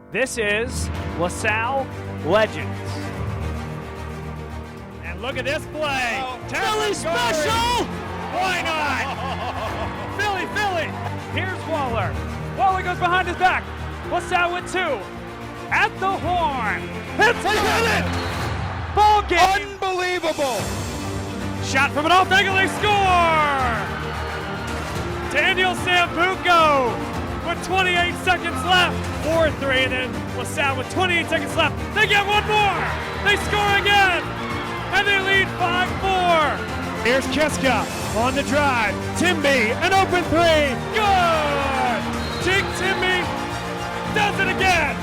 This is LaSalle Legends. And look at this play. Philly special! Why not? Philly! Here's Waller. Waller goes behind his back. LaSalle with two. At the horn. Hits it! Ball game. Unbelievable! Shot from an off angle, they score! Daniel Sambuco with 28 seconds left. 4-3, and then LaSalle with 28 seconds left. They get one more! They score again! And they lead 5-4. Here's Kiska on the drive. Timby, an open three. Good! Jake Timby does it again!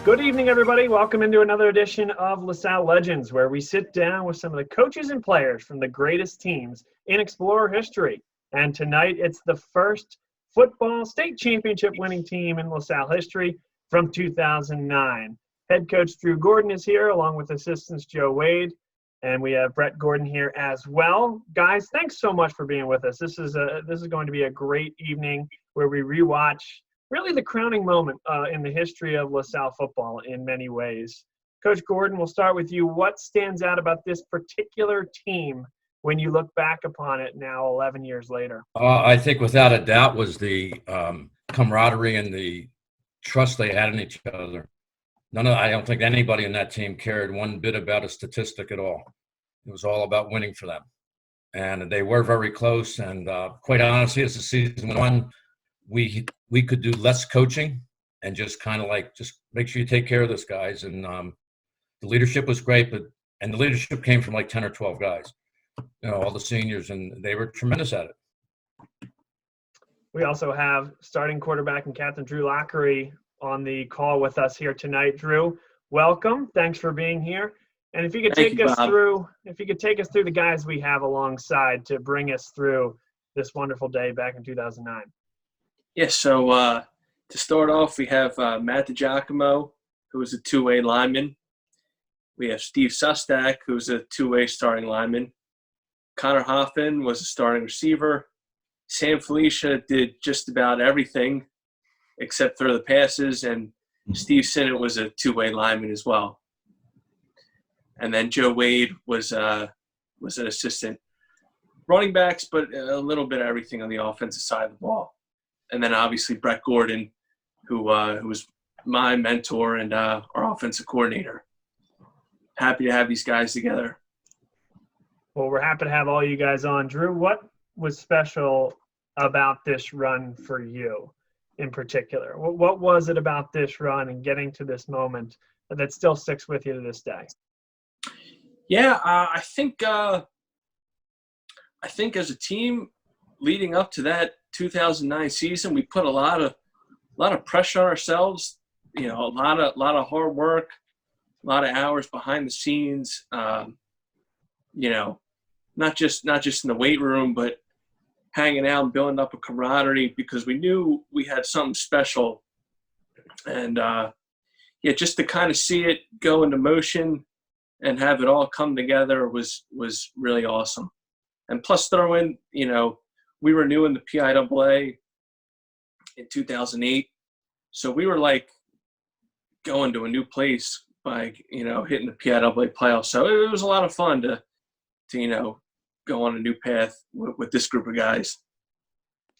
Good evening, everybody. Welcome into another edition of LaSalle Legends, where we sit down with some of the coaches and players from the greatest teams in Explorer history. And tonight, it's the first football state championship winning team in LaSalle history from 2009. Head coach Drew Gordon is here, along with assistants Joe Wade, and we have Brett Gordon here as well. Guys, thanks so much for being with us. This is going to be a great evening where we rewatch really the crowning moment in the history of LaSalle football in many ways. Coach Gordon, we'll start with you. What stands out about this particular team when you look back upon it now 11 years later? I think without a doubt was the camaraderie and the trust they had in each other. I don't think anybody in that team cared one bit about a statistic at all. It was all about winning for them. And they were very close. And quite honestly, as the season went on, we could do less coaching and just kind of just make sure you take care of this, guys. And the leadership was great, and the leadership came from like 10 or 12 guys, all the seniors, and they were tremendous at it. We also have starting quarterback and captain Drew Lockery on the call with us here tonight. Drew, welcome. Thanks for being here. And if you could take us through the guys we have alongside to bring us through this wonderful day back in 2009. Yeah, so to start off, we have Matt DiGiacomo, who was a two-way lineman. We have Steve Sustak, who's a two-way starting lineman. Connor Hoffman was a starting receiver. Sam Felicia did just about everything except throw the passes, and Steve Sinnott was a two-way lineman as well. And then Joe Wade was an assistant running backs, but a little bit of everything on the offensive side of the ball. And then obviously Brett Gordon, who was my mentor and our offensive coordinator. Happy to have these guys together. Well, we're happy to have all you guys on. Drew, what was special about this run for you in particular? What was it about this run and getting to this moment that still sticks with you to this day? Yeah, I think as a team leading up to that 2009 season, we put a lot of pressure on ourselves. A lot of hard work, a lot of hours behind the scenes. Not just in the weight room, but hanging out and building up a camaraderie because we knew we had something special. And just to kind of see it go into motion and have it all come together was really awesome. And plus throw in, we were new in the PIAA in 2008. So we were like going to a new place by, hitting the PIAA playoffs. So it was a lot of fun to go on a new path with this group of guys.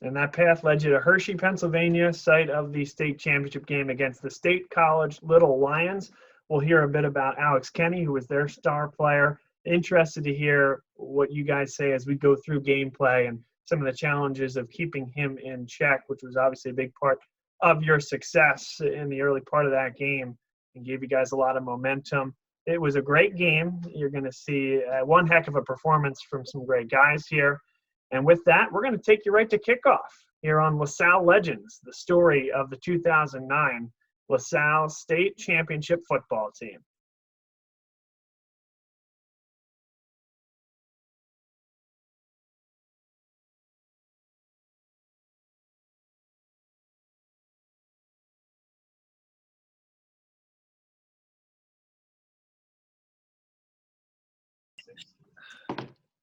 And that path led you to Hershey, Pennsylvania, site of the state championship game against the State College Little Lions. We'll hear a bit about Alex Kenny, who was their star player. Interested to hear what you guys say as we go through gameplay and some of the challenges of keeping him in check, which was obviously a big part of your success in the early part of that game and gave you guys a lot of momentum. It was a great game. You're going to see one heck of a performance from some great guys here. And with that, we're going to take you right to kickoff here on LaSalle Legends, the story of the 2009 LaSalle State Championship football team.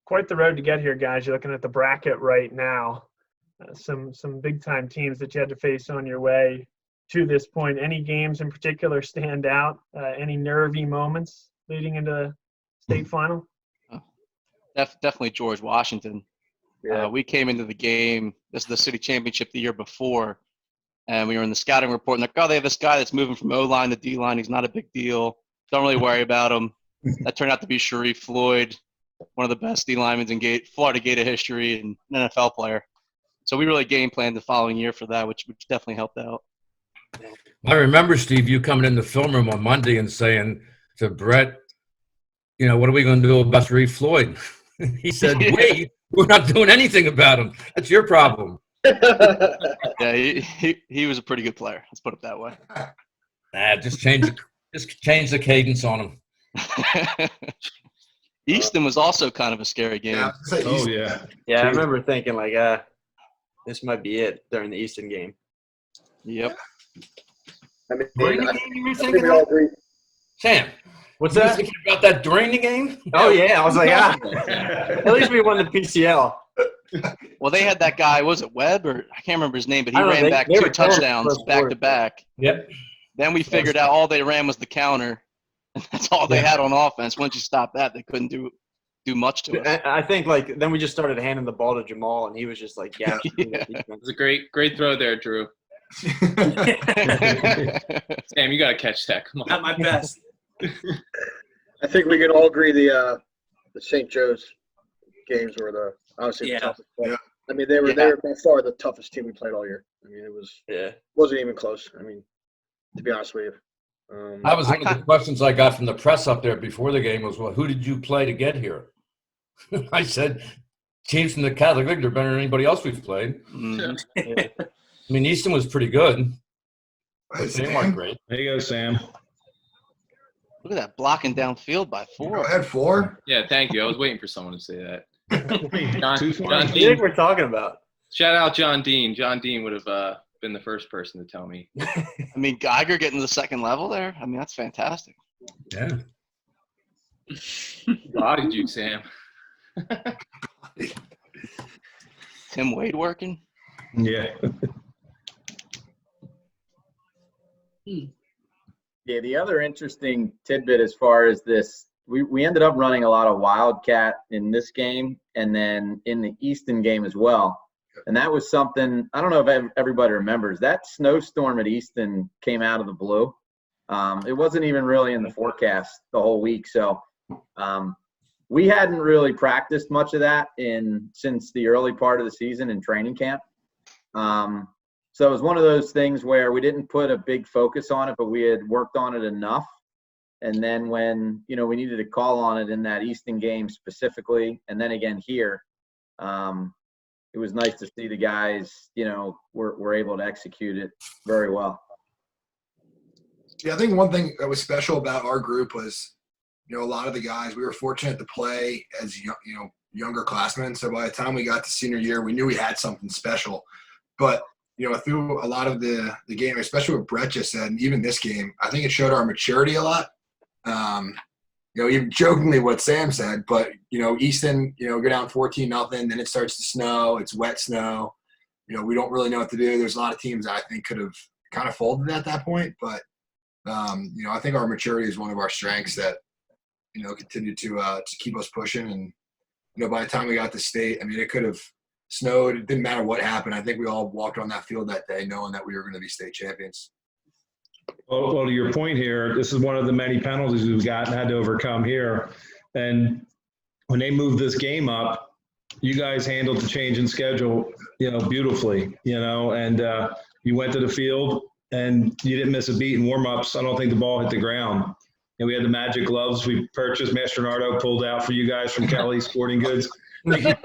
Quite the road to get here, guys. You're looking at the bracket right now. Some big-time teams that you had to face on your way to this point. Any games in particular stand out? Any nervy moments leading into the state final? Definitely George Washington. Yeah. We came into the game. This is the city championship the year before, and we were in the scouting report. And like, oh, they have this guy that's moving from O-line to D-line. He's not a big deal. Don't really worry about him. That turned out to be Sharif Floyd, one of the best D linemen in Florida Gator history, and an NFL player. So we really game planned the following year for that, which definitely helped out. I remember, Steve, you coming in the film room on Monday and saying to Brett, what are we going to do about Sharif Floyd? He said, we're not doing anything about him. That's your problem. Yeah, he was a pretty good player. Let's put it that way. Just change the cadence on him. Easton was also kind of a scary game. Yeah, Oh, yeah. yeah, I remember thinking like, this might be it during the Easton game. Yep. I mean, During the I game, you were think thinking we all that? agree. Sam, What's you were that? thinking about that during the game? Oh yeah, I was like, at least we won the PCL. Well, they had that guy, was it Webb or I can't remember his name, but he I don't know, ran back they 2 were terrible touchdowns first back quarter. to back. Yep. Then we figured out all they ran was the counter. That's all they had on offense. Once you stop that, they couldn't do much to us. I think like then we just started handing the ball to Jamal, and he was just like, yeah. It was a great throw there, Drew. Sam, you got to catch that. Come on. Not my best. I think we can all agree the St. Joe's games were obviously the toughest. Yeah. I mean, they were by far the toughest team we played all year. I mean, wasn't even close. I mean, to be honest with you. That was one of the questions I got from the press up there before the game was, well, who did you play to get here? I said, teams from the Catholic League, they're better than anybody else we've played. Mhm. I mean, Easton was pretty good. But they weren't great. There you go, Sam. Look at that blocking downfield by 4. Go ahead, 4. Yeah, thank you. I was waiting for someone to say that. Too John far. What do you Dean. think we're talking about? Shout out John Dean. John Dean would have been the first person to tell me. I mean, Geiger getting to the second level there. I mean, that's fantastic. Yeah. Bodied you, Sam. Tim Wade working. Yeah. Yeah, the other interesting tidbit as far as this, we ended up running a lot of Wildcat in this game and then in the Easton game as well. And that was something, I don't know if everybody remembers, that snowstorm at Easton came out of the blue. It wasn't even really in the forecast the whole week. So we hadn't really practiced much of that since the early part of the season in training camp. So it was one of those things where we didn't put a big focus on it, but we had worked on it enough. And then when, we needed to call on it in that Easton game specifically, and then again here, it was nice to see the guys, were able to execute it very well. Yeah, I think one thing that was special about our group was, a lot of the guys, we were fortunate to play as, younger classmen. So by the time we got to senior year, we knew we had something special. But, through a lot of the game, especially what Brett just said, and even this game, I think it showed our maturity a lot. Even jokingly what Sam said, but, Easton, go down 14-0, then it starts to snow. It's wet snow. We don't really know what to do. There's a lot of teams that I think could have kind of folded at that point. But, I think our maturity is one of our strengths that, continued to keep us pushing. And, by the time we got to state, I mean, it could have snowed. It didn't matter what happened. I think we all walked on that field that day knowing that we were going to be state champions. Well, to your point here, this is one of the many penalties we've got and had to overcome here. And when they moved this game up, you guys handled the change in schedule, beautifully, and you went to the field and you didn't miss a beat in warm-ups. I don't think the ball hit the ground. And we had the magic gloves we purchased. Master Nardo pulled out for you guys from Kelly Sporting Goods. I think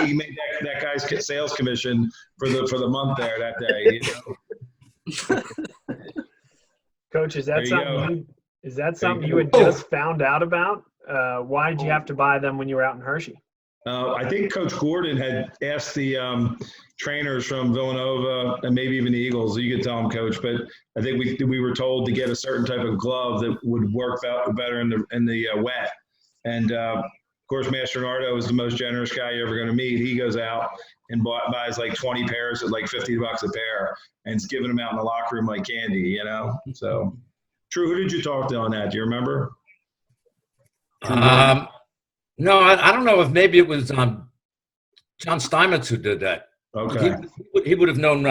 he made that guy's sales commission for the month there that day. Coach, is that something you had go. just found out about? Why did you have to buy them when you were out in Hershey? I think Coach Gordon had asked the trainers from Villanova and maybe even the Eagles. You could tell them, Coach, but I think we were told to get a certain type of glove that would work better in the wet. And of course, Master Nardo is the most generous guy you're ever going to meet. He goes out and buys like 20 pairs at like $50 a pair and is giving them out in the locker room like candy, you know? So, True, who did you talk to on that? Do you remember? No, I don't know if maybe it was John Steinmetz who did that. Okay. He would have known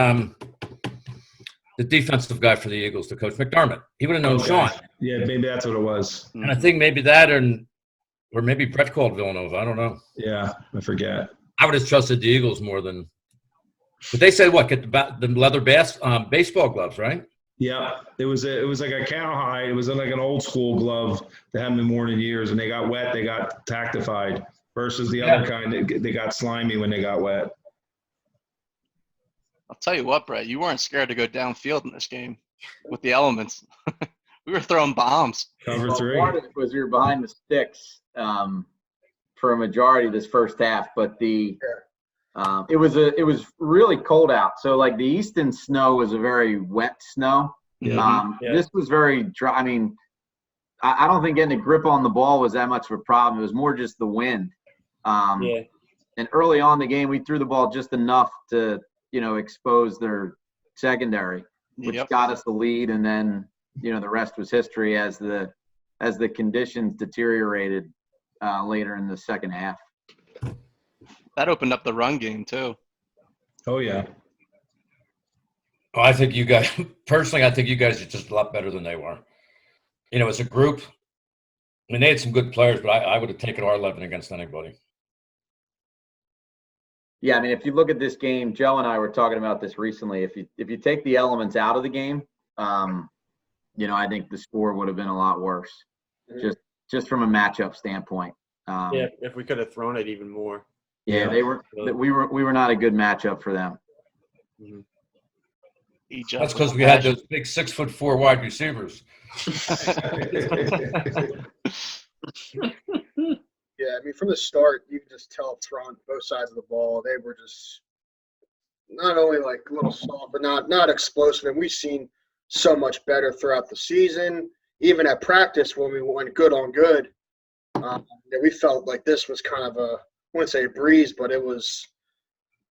the defensive guy for the Eagles, the coach, McDermott. He would have known Sean. Yeah, maybe that's what it was. And I think maybe that or maybe Brett called Villanova. I don't know. Yeah, I forget. I would have trusted the Eagles more than – but they said what? Get the leather baseball gloves, right? Yeah, it was like a cowhide. It was like an old school glove that hadn't been worn in years, and they got wet. They got tactified versus the other kind. They got slimy when they got wet. I'll tell you what, Brett, you weren't scared to go downfield in this game with the elements. We were throwing bombs. Cover three. Part of it was we were behind the sticks for a majority of this first half, but it was really cold out. So like the Easton snow was a very wet snow. This was very dry. I mean, I don't think getting a grip on the ball was that much of a problem. It was more just the wind. And early on in the game, we threw the ball just enough to, expose their secondary, which got us the lead. And then, the rest was history as the conditions deteriorated later in the second half. That opened up the run game too. Oh yeah. Oh, I think you guys personally. I think you guys are just a lot better than they were. As a group. I mean, they had some good players, but I would have taken our 11 against anybody. Yeah, I mean, if you look at this game, Joe and I were talking about this recently. If you take the elements out of the game, I think the score would have been a lot worse, just from a matchup standpoint. If we could have thrown it even more. Yeah, we were not a good matchup for them. Mm-hmm. That's because we had those big 6'4" wide receivers. Yeah, I mean, from the start, you could just tell up front, both sides of the ball, they were just not only like a little soft, but not explosive. And we've seen so much better throughout the season, even at practice when we went good on good. We felt like this was kind of I wouldn't say a breeze, but it was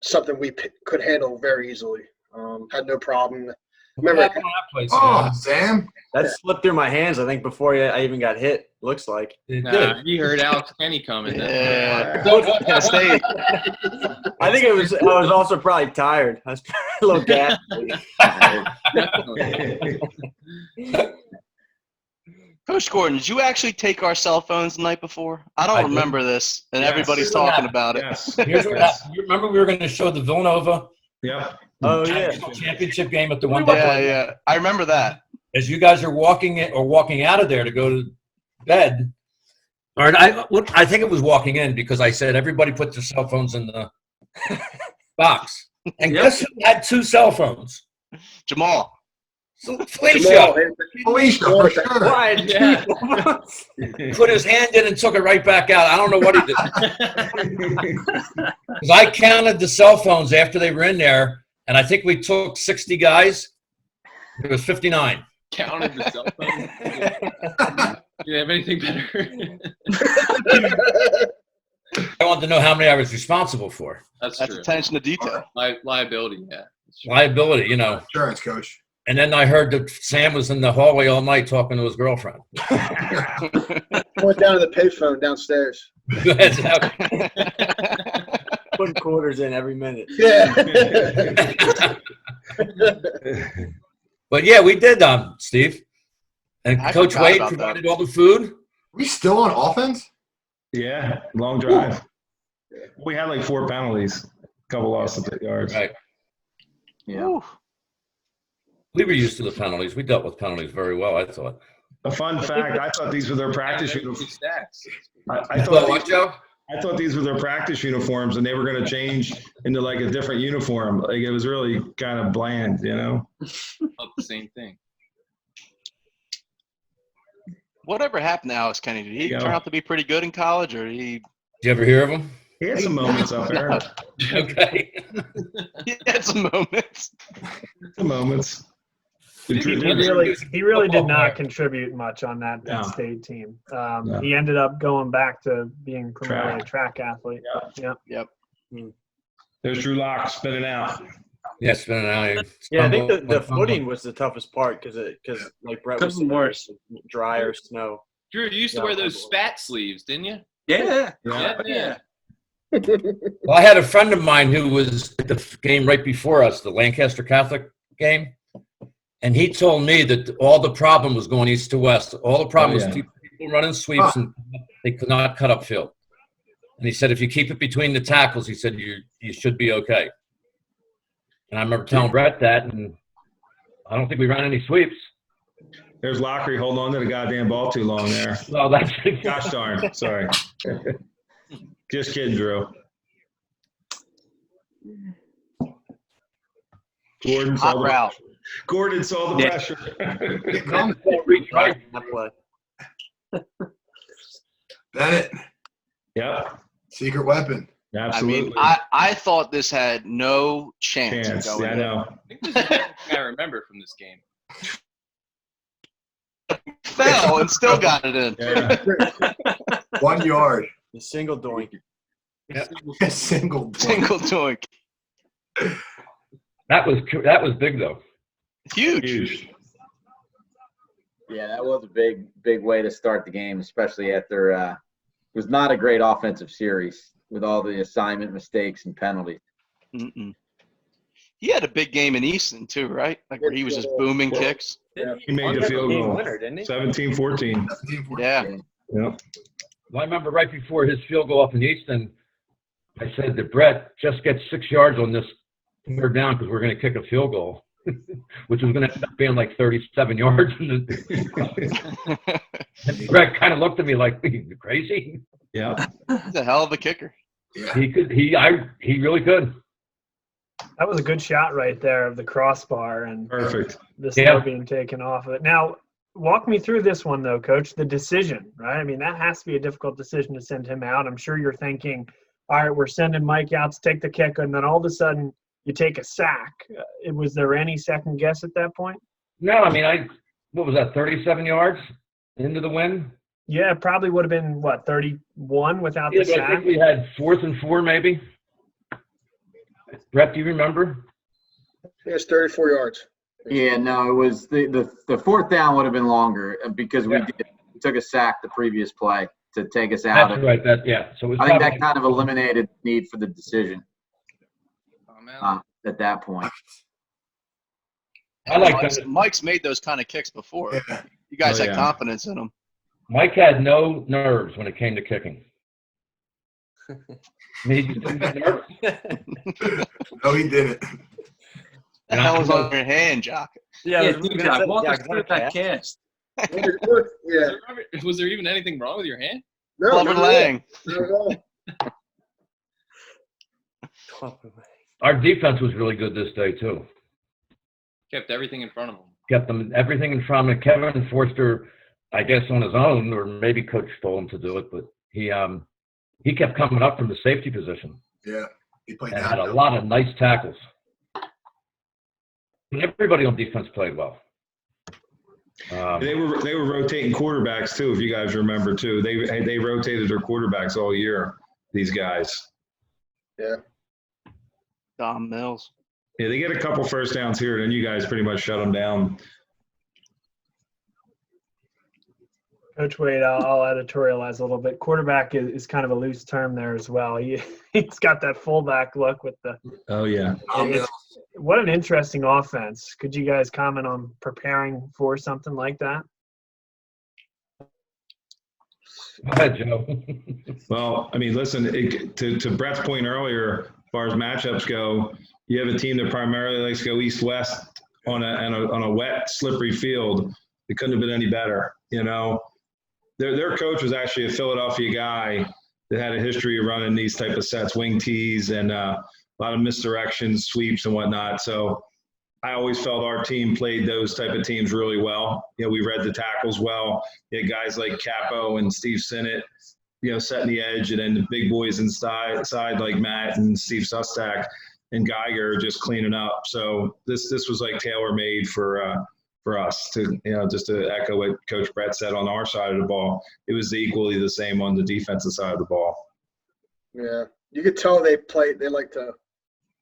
something we could handle very easily. Had no problem. Remember, Sam, that slipped through my hands. I think before I even got hit. Looks like you heard Alex Kenny coming. Yeah. I think I was also probably tired. I was a little gassed. Coach Gordon, did you actually take our cell phones the night before? I don't remember this, and everybody's talking about it. Yes. Here's what happened. You remember we were going to show the Villanova championship game at the one. Yeah. I remember that. As you guys are walking out of there to go to bed, I think it was walking in because I said everybody put their cell phones in the box. And guess who had 2 cell phones? Jamal. Felicia. For sure. Put his hand in and took it right back out. I don't know what he did. Because I counted the cell phones after they were in there, and I think we took 60 guys. It was 59. Counted the cell phone. Do you have anything better? I want to know how many I was responsible for. That's true. Attention to detail. Liability, yeah. Liability, Insurance, coach. And then I heard that Sam was in the hallway all night talking to his girlfriend. went down to the payphone downstairs. Putting quarters in every minute. Yeah. But yeah, we did, Steve. And I Coach forgot Wade about provided all the food. We still on offense? Yeah, long drive. We had like 4 penalties, a couple lost at the yards. Right. Yeah. Ooh. We were used to the penalties. We dealt with penalties very well, I thought. A fun fact, I thought these were their practice uniforms. I thought these were their practice uniforms, and they were going to change into like a different uniform. Like it was really kind of bland, The same thing. Whatever happened to Alex Kenny? Did he turn out to be pretty good in college, or did he? Did you ever hear of him? He had some moments up there. Okay. He had some moments. Some moments. He really did not contribute much on that Penn State team. He ended up going back to being primarily a track athlete. Yep. There's Drew Lock spinning out. Yeah, spinning out. Yeah, I think the footing was the toughest part because like Brett was saying, worse. Dry or snow. Drew, you used to wear those spat sleeves, didn't you? Yeah. Well, I had a friend of mine who was at the game right before us, the Lancaster Catholic game, and he told me that all the problem was going east to west. All the problem was people running sweeps and they could not cut up field. And he said, if you keep it between the tackles, he said, you should be okay. And I remember telling Brett that, and I don't think we ran any sweeps. There's Lockery holding on to the goddamn ball too long there. Well, that's gosh darn. Sorry. Just kidding, Drew. Gordon saw the pressure. Bennett. Yep. Secret weapon. Absolutely. I mean, I thought this had no chance. Yeah, I know. I think this is the thing I remember from this game. Fell and still got it in. Yeah. 1 yard. A single doink. Yep. A single doink. Single doink. That was big though. Huge. Yeah, that was a big way to start the game, especially after it was not a great offensive series with all the assignment mistakes and penalties. Mm-mm. He had a big game in Easton too, right? Like where he was just booming kicks. Yeah. He made the field goal. Winner, didn't he? 17-14. Yeah. Yep. Well, I remember right before his field goal up in Easton, I said to Brett, just get 6 yards on this third down because we're going to kick a field goal, which was going to end up being like 37 yards. And Brett kind of looked at me like, you crazy? Yeah. He's a hell of a kicker. Yeah. He really could. That was a good shot right there of the crossbar and Perfect. the snow being taken off of it. Now, walk me through this one, though, Coach, the decision, right? I mean, that has to be a difficult decision to send him out. I'm sure you're thinking, all right, we're sending Mike out to take the kick, and then all of a sudden you take a sack. Was there any second guess at that point? No, I mean, what was that, 37 yards into the wind? Yeah, it probably would have been, 31 without the sack? I think we had 4th and 4 maybe. Brett, do you remember? It's 34 yards. Yeah, no, it was the fourth down would have been longer because we took a sack the previous play to take us out. That's right. So it was I think that kind of eliminated need for the decision at that point. I like that. Mike's made those kind of kicks before. Yeah. You guys had confidence in him. Mike had no nerves when it came to kicking. He just didn't get nervous. No, he didn't. The hell was on your hand, Jock? Jock, walk us through that cast. Yeah. Was there even anything wrong with your hand? No, Clubber Lang. not at all. Our defense was really good this day too. Kept everything in front of him. Kept them everything in front of him. Kevin Forster, I guess on his own, or maybe Coach told him to do it, but he kept coming up from the safety position. Yeah, he played and that. had a lot of nice tackles. And everybody on defense played well. They were rotating quarterbacks too, if you guys remember too. They rotated their quarterbacks all year. These guys. Yeah. Dom Mills. Yeah, they get a couple first downs here, then you guys pretty much shut them down. Coach Wade, I'll editorialize a little bit. Quarterback is kind of a loose term there as well. He's got that fullback look with the. Oh yeah. What an interesting offense. Could you guys comment on preparing for something like that? Go ahead, Joe. Well, I mean, listen, to Brett's point earlier, as far as matchups go, you have a team that primarily likes to go east-west on a wet, slippery field. It couldn't have been any better, you know. Their coach was actually a Philadelphia guy that had a history of running these type of sets, wing tees, and a lot of misdirections, sweeps, and whatnot. So I always felt our team played those type of teams really well. You know, we read the tackles well. You had guys like Capo and Steve Sinnott, you know, setting the edge, and then the big boys inside like Matt and Steve Sustak and Geiger just cleaning up. So this was like tailor-made for for us to, just to echo what Coach Brett said on our side of the ball. It was equally the same on the defensive side of the ball. Yeah, you could tell they like to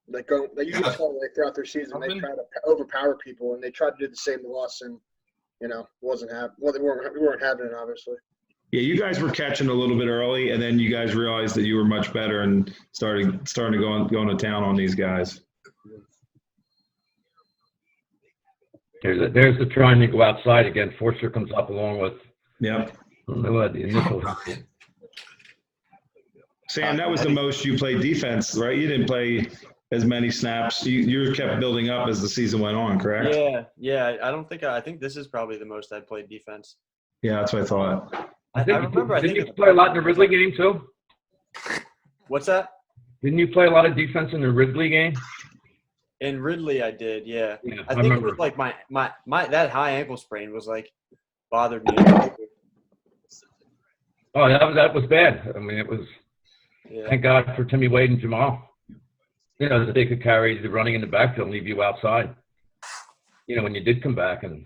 you could tell throughout their season they try to overpower people, and they tried to do the same to us, and wasn't happening. Well, we weren't having it, obviously. Yeah, you guys were catching a little bit early, and then you guys realized that you were much better and starting to go to town on these guys. There's the trying to go outside again. Forster comes up along with the initial. Sam, that was the most you played defense, right? You didn't play as many snaps. You kept building up as the season went on, correct? Yeah. I think this is probably the most I played defense. Yeah, that's what I thought. I remember. Didn't you play a lot in the Ridley game too? What's that? Didn't you play a lot of defense in the Ridley game? In Ridley, I did. Yeah. I think remember. it was like my that high ankle sprain was like bothered me. Oh, that was bad. I mean, it was. Yeah. Thank God for Timmy Wade and Jamal. That they could carry the running in the backfield and leave you outside. When you did come back, and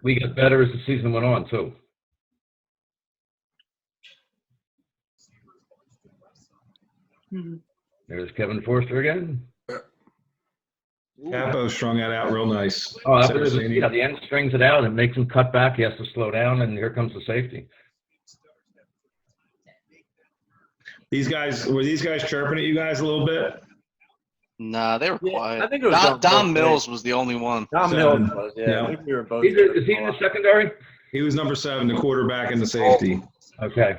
we got better as the season went on too. Mm-hmm. There's Kevin Forster again. Capo strung that out real nice. Oh, the end strings it out and makes him cut back. He has to slow down, and here comes the safety. Were these guys chirping at you guys a little bit? Nah, they were quiet. I think it was Dom Mills was the only one. Dom Mills was, yeah. I think we were both. Is he in the secondary? He was number 7, the quarterback and the safety. Okay.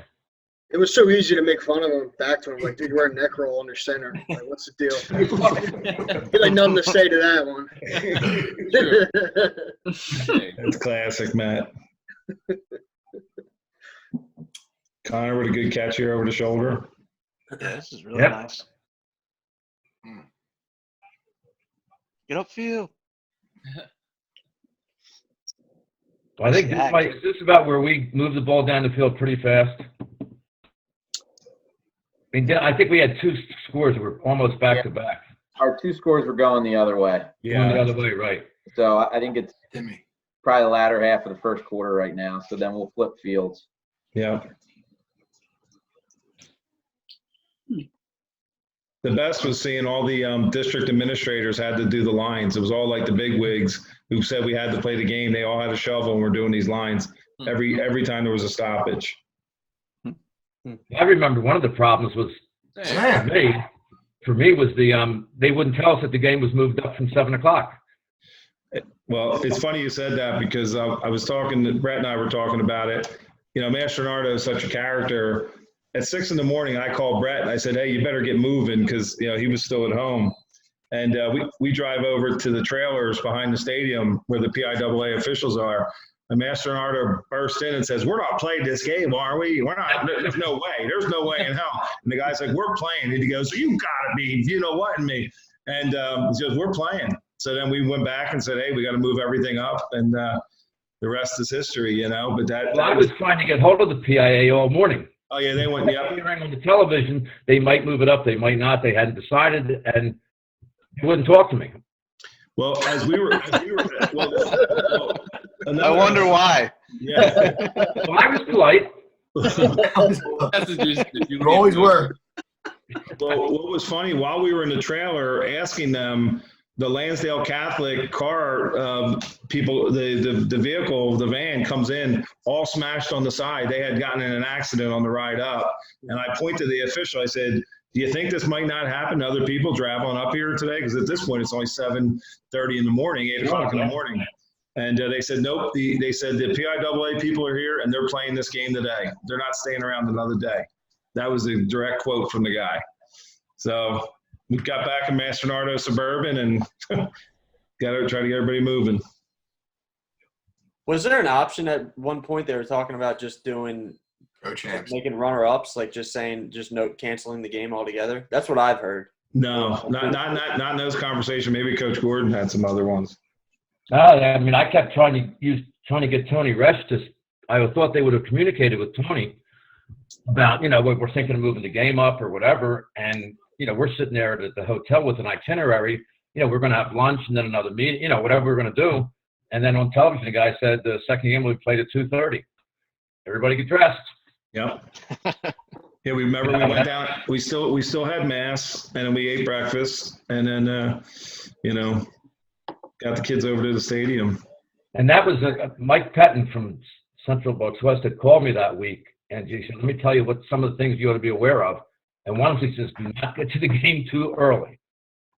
It was so easy to make fun of him back to him. Like, dude, you wear a neck roll under center. Like, what's the deal? He had nothing to say to that one. That's classic, Matt. Connor with a good catch here over the shoulder. Yeah, this is really nice. Get upfield. I think this is about where we move the ball down the field pretty fast. I think we had 2 scores that were almost back to back. Our 2 scores were going the other way. Yeah, going the other way, right. So I think it's probably the latter half of the first quarter right now. So then we'll flip fields. Yeah. The best was seeing all the district administrators had to do the lines. It was all like the big wigs who said we had to play the game. They all had a shovel and we're doing these lines every time there was a stoppage. I remember one of the problems was for me was they wouldn't tell us that the game was moved up from 7 o'clock. Well, it's funny you said that because I was talking, Brett and I were talking about it. Master Nardo is such a character. At 6 in the morning, I called Brett and I said, "Hey, you better get moving," because he was still at home. And we drive over to the trailers behind the stadium where the PIAA officials are. And Master Nardo burst in and says, "We're not playing this game, are we? We're not. There's no way. There's no way in hell." And the guy's like, "We're playing." And he goes, "You gotta be, you know what, in me." And he goes, "We're playing." So then we went back and said, "Hey, we got to move everything up," and the rest is history, But I was trying to get hold of the PIA all morning. Oh yeah, they went. Yep. Hearing on the television, they might move it up, they might not. They hadn't decided, and they wouldn't talk to me. Well, as we were I wonder why. Yeah. Well, I was polite. You always were. Well, what was funny, while we were in the trailer asking them, the Lansdale Catholic car people, the vehicle, the van comes in all smashed on the side. They had gotten in an accident on the ride up. And I pointed to the official. I said, "Do you think this might not happen to other people traveling up here today?" Because at this point, it's only 7:30 in the morning, 8 o'clock in the morning. And they said, "Nope." They said the PIAA people are here and they're playing this game today. They're not staying around another day. That was a direct quote from the guy. So we got back in Master Nardo Suburban and got to try to get everybody moving. Was there an option at one point they were talking about just doing making runner-ups, like just saying canceling the game altogether? That's what I've heard. No, not in those conversations. Maybe Coach Gordon had some other ones. I mean, I kept trying to get Tony Resch I thought they would have communicated with Tony about, we're thinking of moving the game up or whatever. And, we're sitting there at the hotel with an itinerary we're going to have lunch and then another meeting, whatever we're going to do. And then on television, the guy said the second game we played at 2:30. Everybody get dressed. Yep. Yeah, we remember we went down. We still had mass, and then we ate breakfast, and then got the kids over to the stadium. And that was Mike Pettin from Central Bucks West had called me that week, and he said, "Let me tell you what some of the things you ought to be aware of." And one of them, he says, "Do not get to the game too early,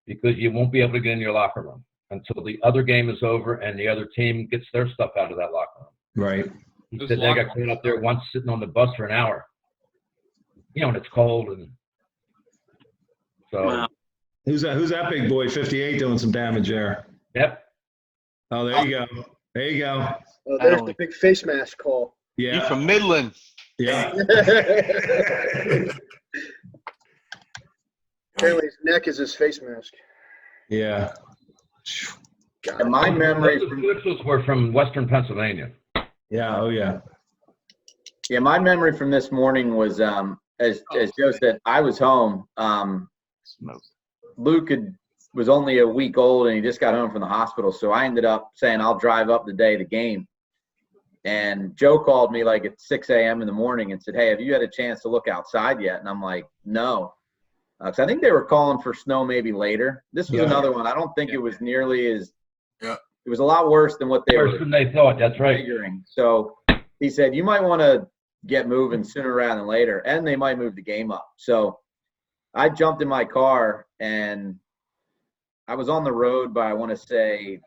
because you won't be able to get in your locker room until the other game is over and the other team gets their stuff out of that locker room." Right. He said they got caught up there once sitting on the bus for an hour. And it's cold, and so. Wow. Who's that big boy? 58 doing some damage there. Yep. Oh, there you go. There you go. Oh, there's the big face mask call. Yeah. He's from Midland. Yeah. Apparently his neck is his face mask. Yeah. And my memory Those officials were from Western Pennsylvania. Yeah. Oh, yeah. Yeah, my memory from this morning was, as Joe said, I was home. Luke was only a week old, and he just got home from the hospital. So I ended up saying I'll drive up the day of the game. And Joe called me like at 6 a.m. in the morning and said, "Hey, have you had a chance to look outside yet?" And I'm like, "No." Because I think they were calling for snow maybe later. This was another one. I don't think it was nearly as – it was a lot worse than what they Worse than they thought. That's right. figuring. So he said, "You might want to get moving sooner rather than later, and they might move the game up." So I jumped in my car, and I was on the road by, I want to say,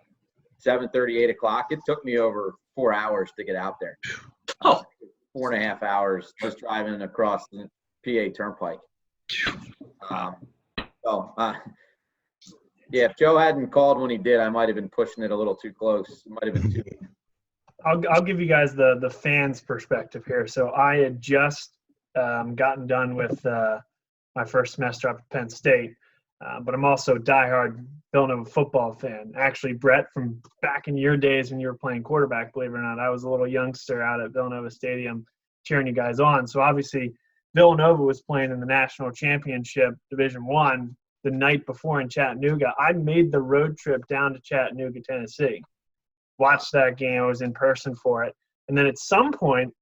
7:30, 8 o'clock. It took me over 4 hours to get out there. 4.5 hours just driving across the PA Turnpike. Yeah, if Joe hadn't called when he did, I might have been pushing it a little too close. It might have been too. I'll give you guys the fans' perspective here. So I had just gotten done with my first semester up at Penn State, but I'm also a diehard Villanova football fan. Actually, Brett, from back in your days when you were playing quarterback, believe it or not, I was a little youngster out at Villanova Stadium cheering you guys on. So obviously, Villanova was playing in the national championship Division I the night before in Chattanooga. I made the road trip down to Chattanooga, Tennessee. Watched that game. I was in person for it. And then at some point,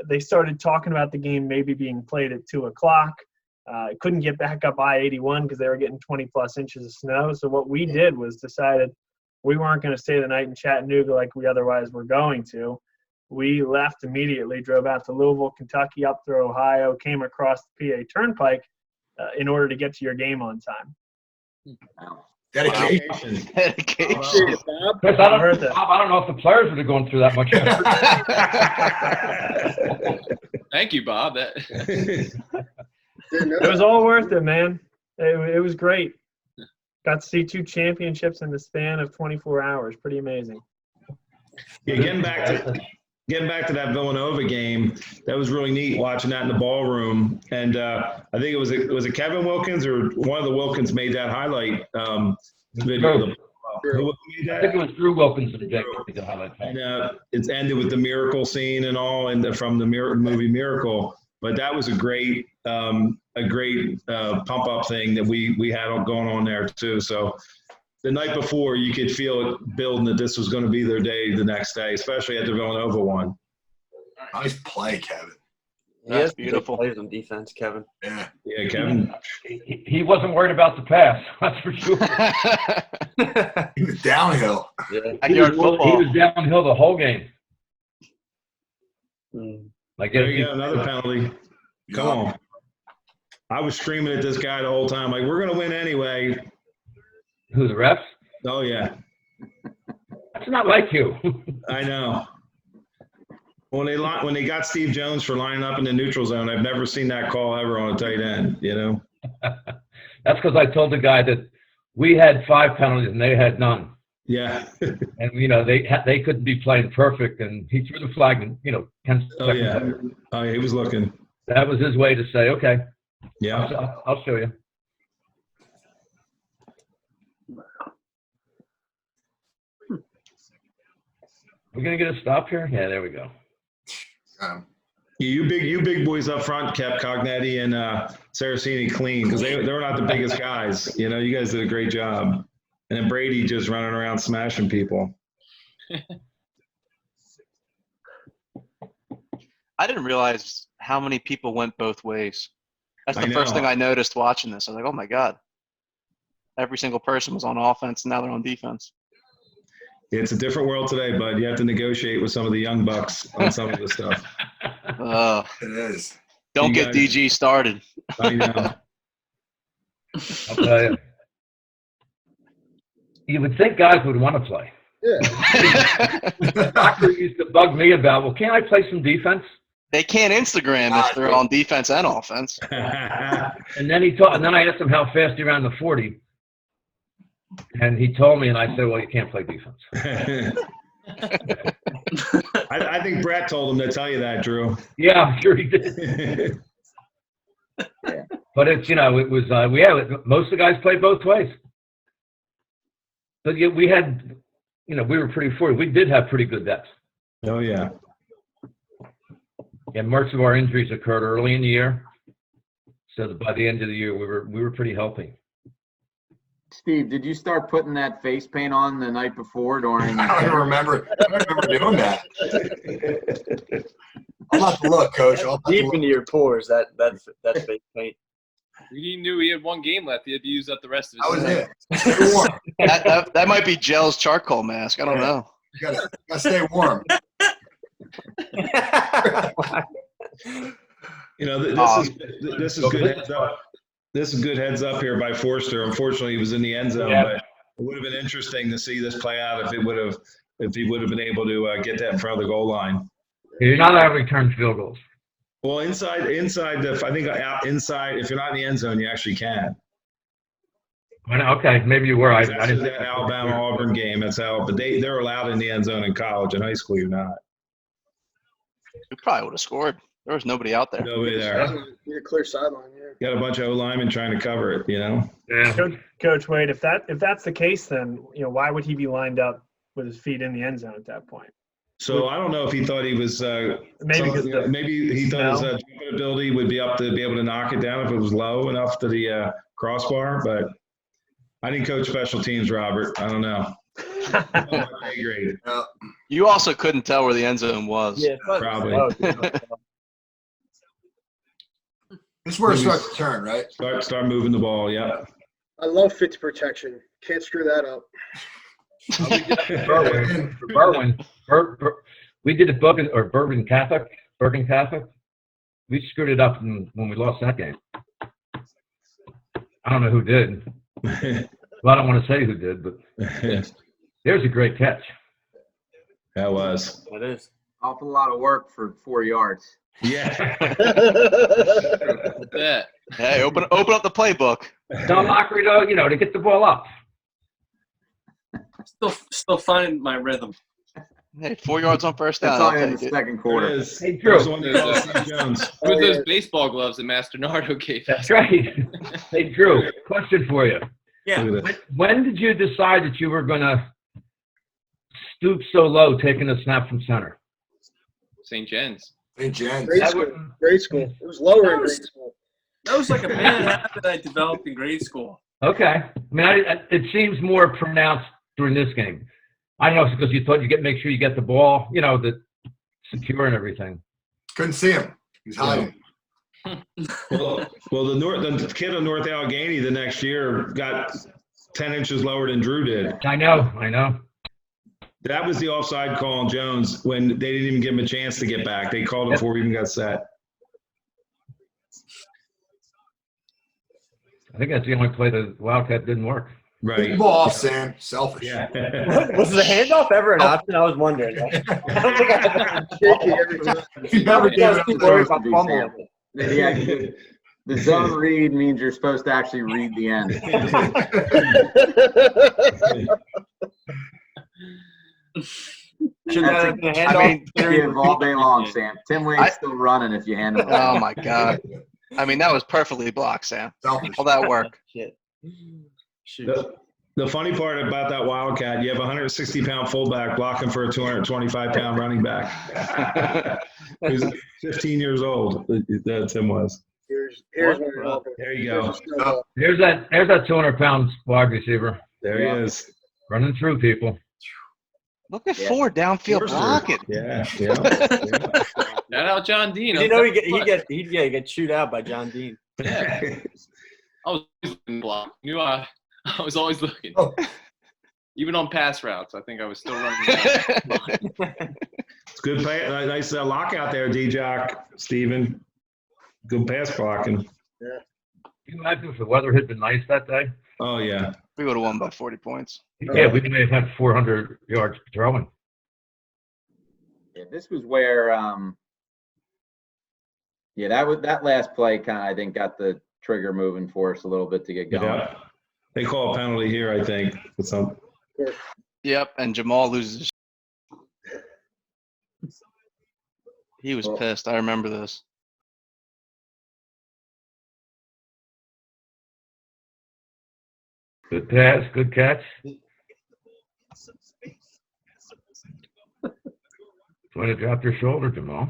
they started talking about the game maybe being played at 2 o'clock. Couldn't get back up I-81 because they were getting 20-plus inches of snow. So what we did was decided we weren't going to stay the night in Chattanooga like we otherwise were going to. We left immediately, drove out to Louisville, Kentucky, up through Ohio, came across the PA Turnpike in order to get to your game on time. Wow. Dedication. Dedication. Bob. I don't know if the players would have gone through that much effort. Thank you, Bob. It was all worth it, man. It was great. Got to see 2 championships in the span of 24 hours. Pretty amazing. Yeah, getting back to that Villanova game, that was really neat watching that in the ballroom. And I think it was Kevin Wilkins or one of the Wilkins made that highlight video. Who made that? I think it was Drew Wilkins that made the highlight. And it's ended with the miracle scene and all, and from the movie Miracle. But that was a great pump up thing that we had going on there too. So the night before, you could feel it building that this was going to be their day the next day, especially at the Villanova one. Nice play, Kevin. That's beautiful. Plays on defense, Kevin. Yeah. Yeah, Kevin. He wasn't worried about the pass, that's for sure. He was downhill. He was downhill the whole game. Like There you go, another penalty. Come on. I was screaming at this guy the whole time, like, we're going to win anyway. Who, the refs? Oh, yeah. That's not like you. I know. When they got Steve Jones for lining up in the neutral zone, I've never seen that call ever on a tight end, you know? That's because I told the guy that we had 5 penalties and they had none. Yeah. And, they couldn't be playing perfect, and he threw the flag and, 10 seconds later. Oh, yeah, he was looking. That was his way to say, okay, yeah, I'll show you. We're going to get a stop here? Yeah, there we go. You big boys up front kept Cognetti and Saraceni clean because they were not the biggest guys. You guys did a great job. And then Brady just running around smashing people. I didn't realize how many people went both ways. That's the I first know. thing I noticed watching this. I was like, oh my God. Every single person was on offense, and now they're on defense. It's a different world today, bud. You have to negotiate with some of the young bucks on some of the stuff. It is. Don't You get guys- DG started. I know. I'll tell you. You would think guys would want to play. Yeah. Doctor used to bug me about, well, can't I play some defense? They can't Instagram if they're on defense and offense. And then and then I asked him how fast he ran the 40. And he told me, and I said, well, you can't play defense. I think Brett told him to tell you that, Drew. Yeah, I'm sure he did. But it's, it was, most of the guys played both ways. But we had, we were pretty fortunate. We did have pretty good depth. Oh, yeah. And most of our injuries occurred early in the year. So that by the end of the year, we were pretty healthy. Steve, did you start putting that face paint on the night before during? I don't even remember. I don't remember doing that. I'll have to look, Coach. I'll have to Deep look. into your pores, that's fake paint. He knew he had one game left. He had to use up the rest of That his was time. it. Stay warm. That might be Gel's charcoal mask. I don't know. You gotta stay warm. This is good heads up. This is good heads up here by Forster. Unfortunately, he was in the end zone, but it would have been interesting to see this play out if he would have been able to get that in front of the goal line. You're not allowed to return field goals. Well, inside. I think inside. If you're not in the end zone, you actually can. Okay, maybe you were. I That's didn't. that Alabama-Auburn game. That's how. But they're allowed in the end zone in college. In high school, you're not. We probably would have scored. There was nobody out there. Nobody there. You're a clear sideline, yeah. Got a bunch of O-linemen trying to cover it. Yeah. Coach Wade, if that's the case, then why would he be lined up with his feet in the end zone at that point? So I don't know if he thought he was maybe he thought his jumping ability would be up to be able to knock it down if it was low enough to the crossbar, but I didn't coach special teams, Robert. I don't know. Grade. You also couldn't tell where the end zone was. Yeah, Probably. This is where it starts to turn, right? Start moving the ball. Yeah. I love fits protection. Can't screw that up. Berwyn. We did it Bergen Catholic. We screwed it up when we lost that game. I don't know who did. Well, I don't want to say who did, but there's a great catch. That was. It is. Awful lot of work for 4 yards. Yeah. Yeah. Hey, open up the playbook. No mockery, though, to get the ball up. Still finding my rhythm. Hey, 4 yards on first down. That's all I'll in the take it. second There quarter. it is. Hey, Drew. There's one there, Steve Jones. With those baseball gloves that Master Nardo gave us. That's right. Hey, Drew, question for you. Yeah. Look at this. When did you decide that you were going to stoop so low taking a snap from center? St. Jen's. St. Jen's. Grade school. Grade school. It was lower in grade school. That was like a minute and a half that I developed in grade school. Okay. I mean, it seems more pronounced during this game. I don't know if it's because you thought you make sure you get the ball, the secure and everything. Couldn't see him. He's hiding. Well, the kid on North Allegheny the next year got 10 inches lower than Drew did. I know. That was the offside call on Jones when they didn't even give him a chance to get back. They called him before he even got set. I think that's the only play the Wildcat didn't work. Right. Big ball, Sam. Selfish. Yeah. Was the handoff ever an option? I was wondering. I don't think I Shaky every time. He never did. I was too worried about fumbling. Yeah, the zone read means you're supposed to actually read the end. Should that have been a handoff? I mean, Give all day long, Sam. Tim Wade's still running if you hand him. Oh my God. I mean, that was perfectly blocked, Sam. Selfish. All that work. Shit. Shoot. The funny part about that Wildcat, you have a 160-pound fullback blocking for a 225-pound running back. He's 15 years old. Tim was. Here's where you're open. There you go. There's that 200-pound wide receiver. There he is. Running through people. Look at Ford downfield blocking. Yeah. Shout out John Dean. You know he'd get chewed out by John Dean. Yeah. I was always looking block. You knew I was always looking. Oh. Even on pass routes, I think I was still running. It's good play. Nice lockout there, D-Jock, Steven. Good pass blocking. Yeah. Can you imagine if the weather had been nice that day? Oh, yeah. We would have won by 40 points. Yeah, we may have had 400 yards throwing. Yeah, this was where that last play kind of, I think, got the trigger moving for us a little bit to get going. Yeah. They call a penalty here, I think. With some. Yep, and Jamal loses. He was pissed. I remember this. Good pass, good catch. Trying to drop your shoulder, Jamal.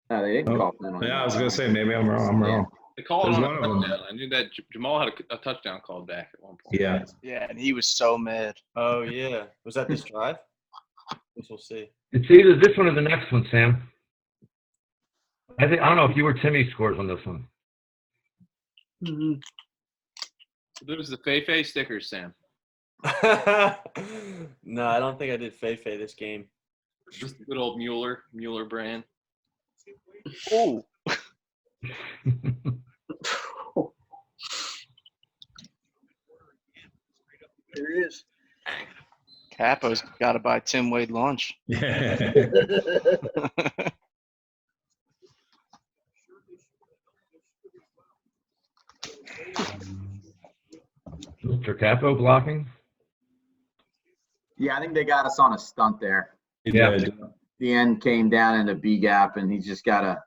No, they didn't call penalty. Yeah, I was going to say, maybe I'm wrong. They called There's on one a of them. touchdown. I knew that Jamal had a touchdown called back at one point. Yeah. Yeah, and he was so mad. Oh yeah, was that this drive? Guess we'll see. It's either this one or the next one, Sam. I don't know if you or Timmy scores on this one. There was the Fei stickers, Sam. No, I don't think I did Fei this game. Just the good old Mueller brand. Oh. Here he is. Capo's got to buy Tim Wade lunch. Yeah. Mr. Capo blocking. Yeah, I think they got us on a stunt there. Yeah. The end came down into B gap, and he's just got to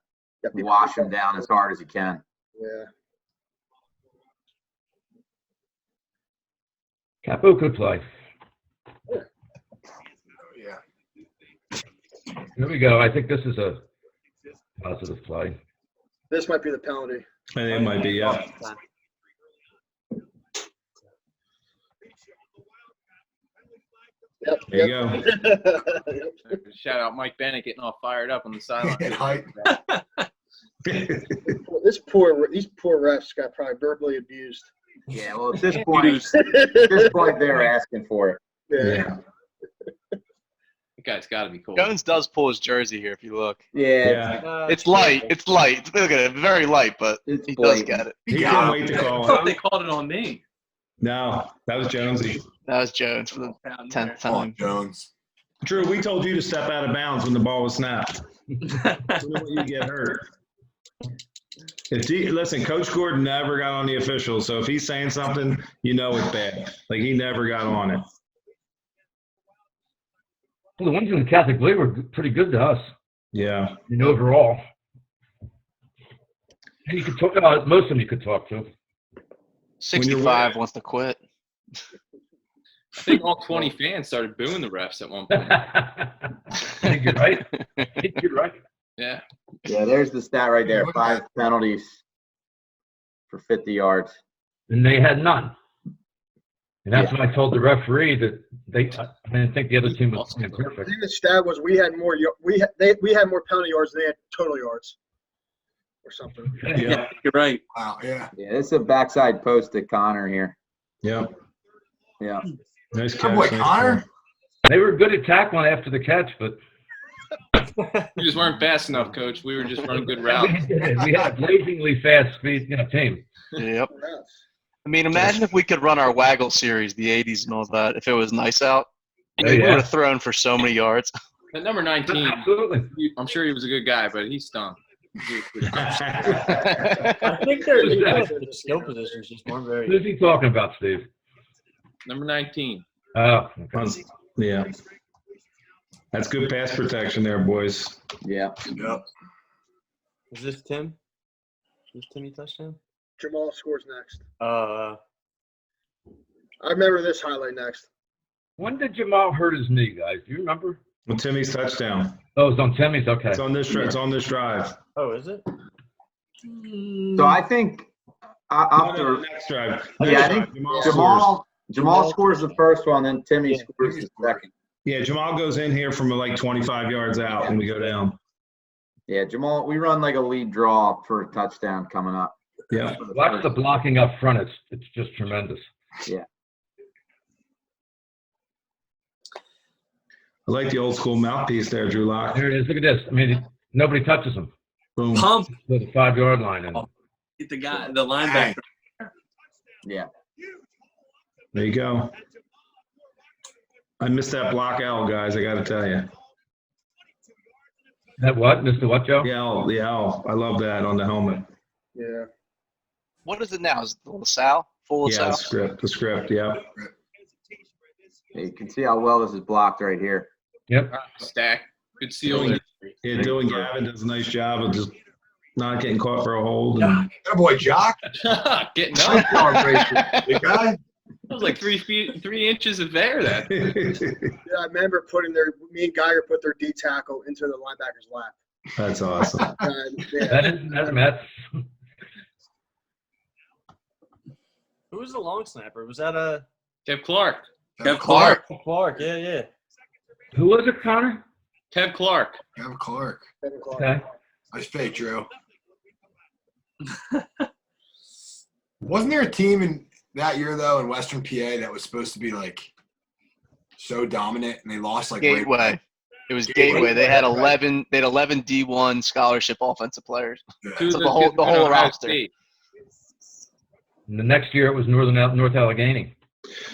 wash him down as hard as he can. Yeah. Capo could play. Yeah. Here we go. I think this is a positive play. This might be the penalty. It might be, yeah. Yep. There you go. Shout out Mike Bennett getting all fired up on the sideline. These poor refs got probably verbally abused. Yeah, well, at this point, they're asking for it. Yeah. That guy's got to be cool. Jones does pull his jersey here if you look. Yeah. It's light. It's light. Look at it. Very light, but he does get it. He couldn't wait to I call thought it. they called it on me. No, that was Jonesy. That was Jones for the 10th time. Jones. Drew, we told you to step out of bounds when the ball was snapped. We don't want you to get hurt. Listen, Coach Gordon never got on the officials, so if he's saying something, you know it's bad. Like, he never got on it. Well, the ones in the Catholic League were pretty good to us. Yeah. Overall. And you could talk about most of them you could talk to. 65 wants to quit. I think all 20 fans started booing the refs at one point. I think you're right. I think you're right. Yeah. Yeah, there's the stat right there. 5 penalties for 50 yards. And they had none. And that's when I told the referee that I didn't think the other team was playing I perfect. think the stat was we had more penalty yards than they had total yards, or something. Yeah. You're right. Wow. Yeah. Yeah, it's a backside post to Connor here. Yeah. Yeah. Nice Good catch. boy, nice Connor. play. They were good at tackling after the catch, but We just weren't fast enough, Coach. We were just running good routes. we had a blazingly fast speed team. Yep. I mean, imagine if we could run our Waggle series, the 80s and all that, if it was nice out. We would have thrown for so many yards. At number 19, Absolutely. I'm sure he was a good guy, but he stunk. I think the skill positions just weren't very. Who's he talking about, Steve? Number 19. Oh, okay. Yeah. That's good pass protection there, boys. Yeah. Yep. Is this Tim? Is Timmy touchdown? Jamal scores next. Uh, I remember this highlight next. When did Jamal hurt his knee, guys? Do you remember? Well, Timmy's touchdown. Oh, it's on Timmy's? Okay. It's on this drive. oh, is it? So I think After, Next drive. yeah, I think Jamal scores the first one, then Timmy scores the second. Yeah, Jamal goes in here from like 25 yards out and we go down. Yeah, Jamal, we run like a lead draw for a touchdown coming up. Yeah. Watch the blocking up front. It's just tremendous. Yeah. I like the old school mouthpiece there, Drew Lock. Here it is. Look at this. I mean, nobody touches him. Boom. Pump. To the 5-yard line. And Get the linebacker. Yeah. There you go. I missed that block L, guys. I got to tell you. that what? Mr. What, Joe? The L. I love that on the helmet. Yeah. What is it now? Is it the LaSalle? Full Yeah, LaSalle? the script. Yeah. You can see how well this is blocked right here. Yep. Stack. Good seal there. Yeah, Dylan Gavin does a nice job of just not getting caught for a hold. And, That boy, Jock. Getting Nice up. arm racer, big guy. That was like 3 inches of air. That. Yeah, I remember me and Geiger put their D tackle into the linebacker's lap. That's awesome. Yeah. That's Who was the long snapper? Was that a Kev Clark. Kev Clark. Clark? Yeah. Who was it, Connor? Kev Clark. Kev Clark. Okay. Nice fake, Drew. Wasn't there a team in that year though in Western PA that was supposed to be like so dominant and they lost like Gateway. It was Gateway. They had 11. They had 11 D1 scholarship offensive players. Yeah. So the whole roster. State. And the next year it was North Allegheny.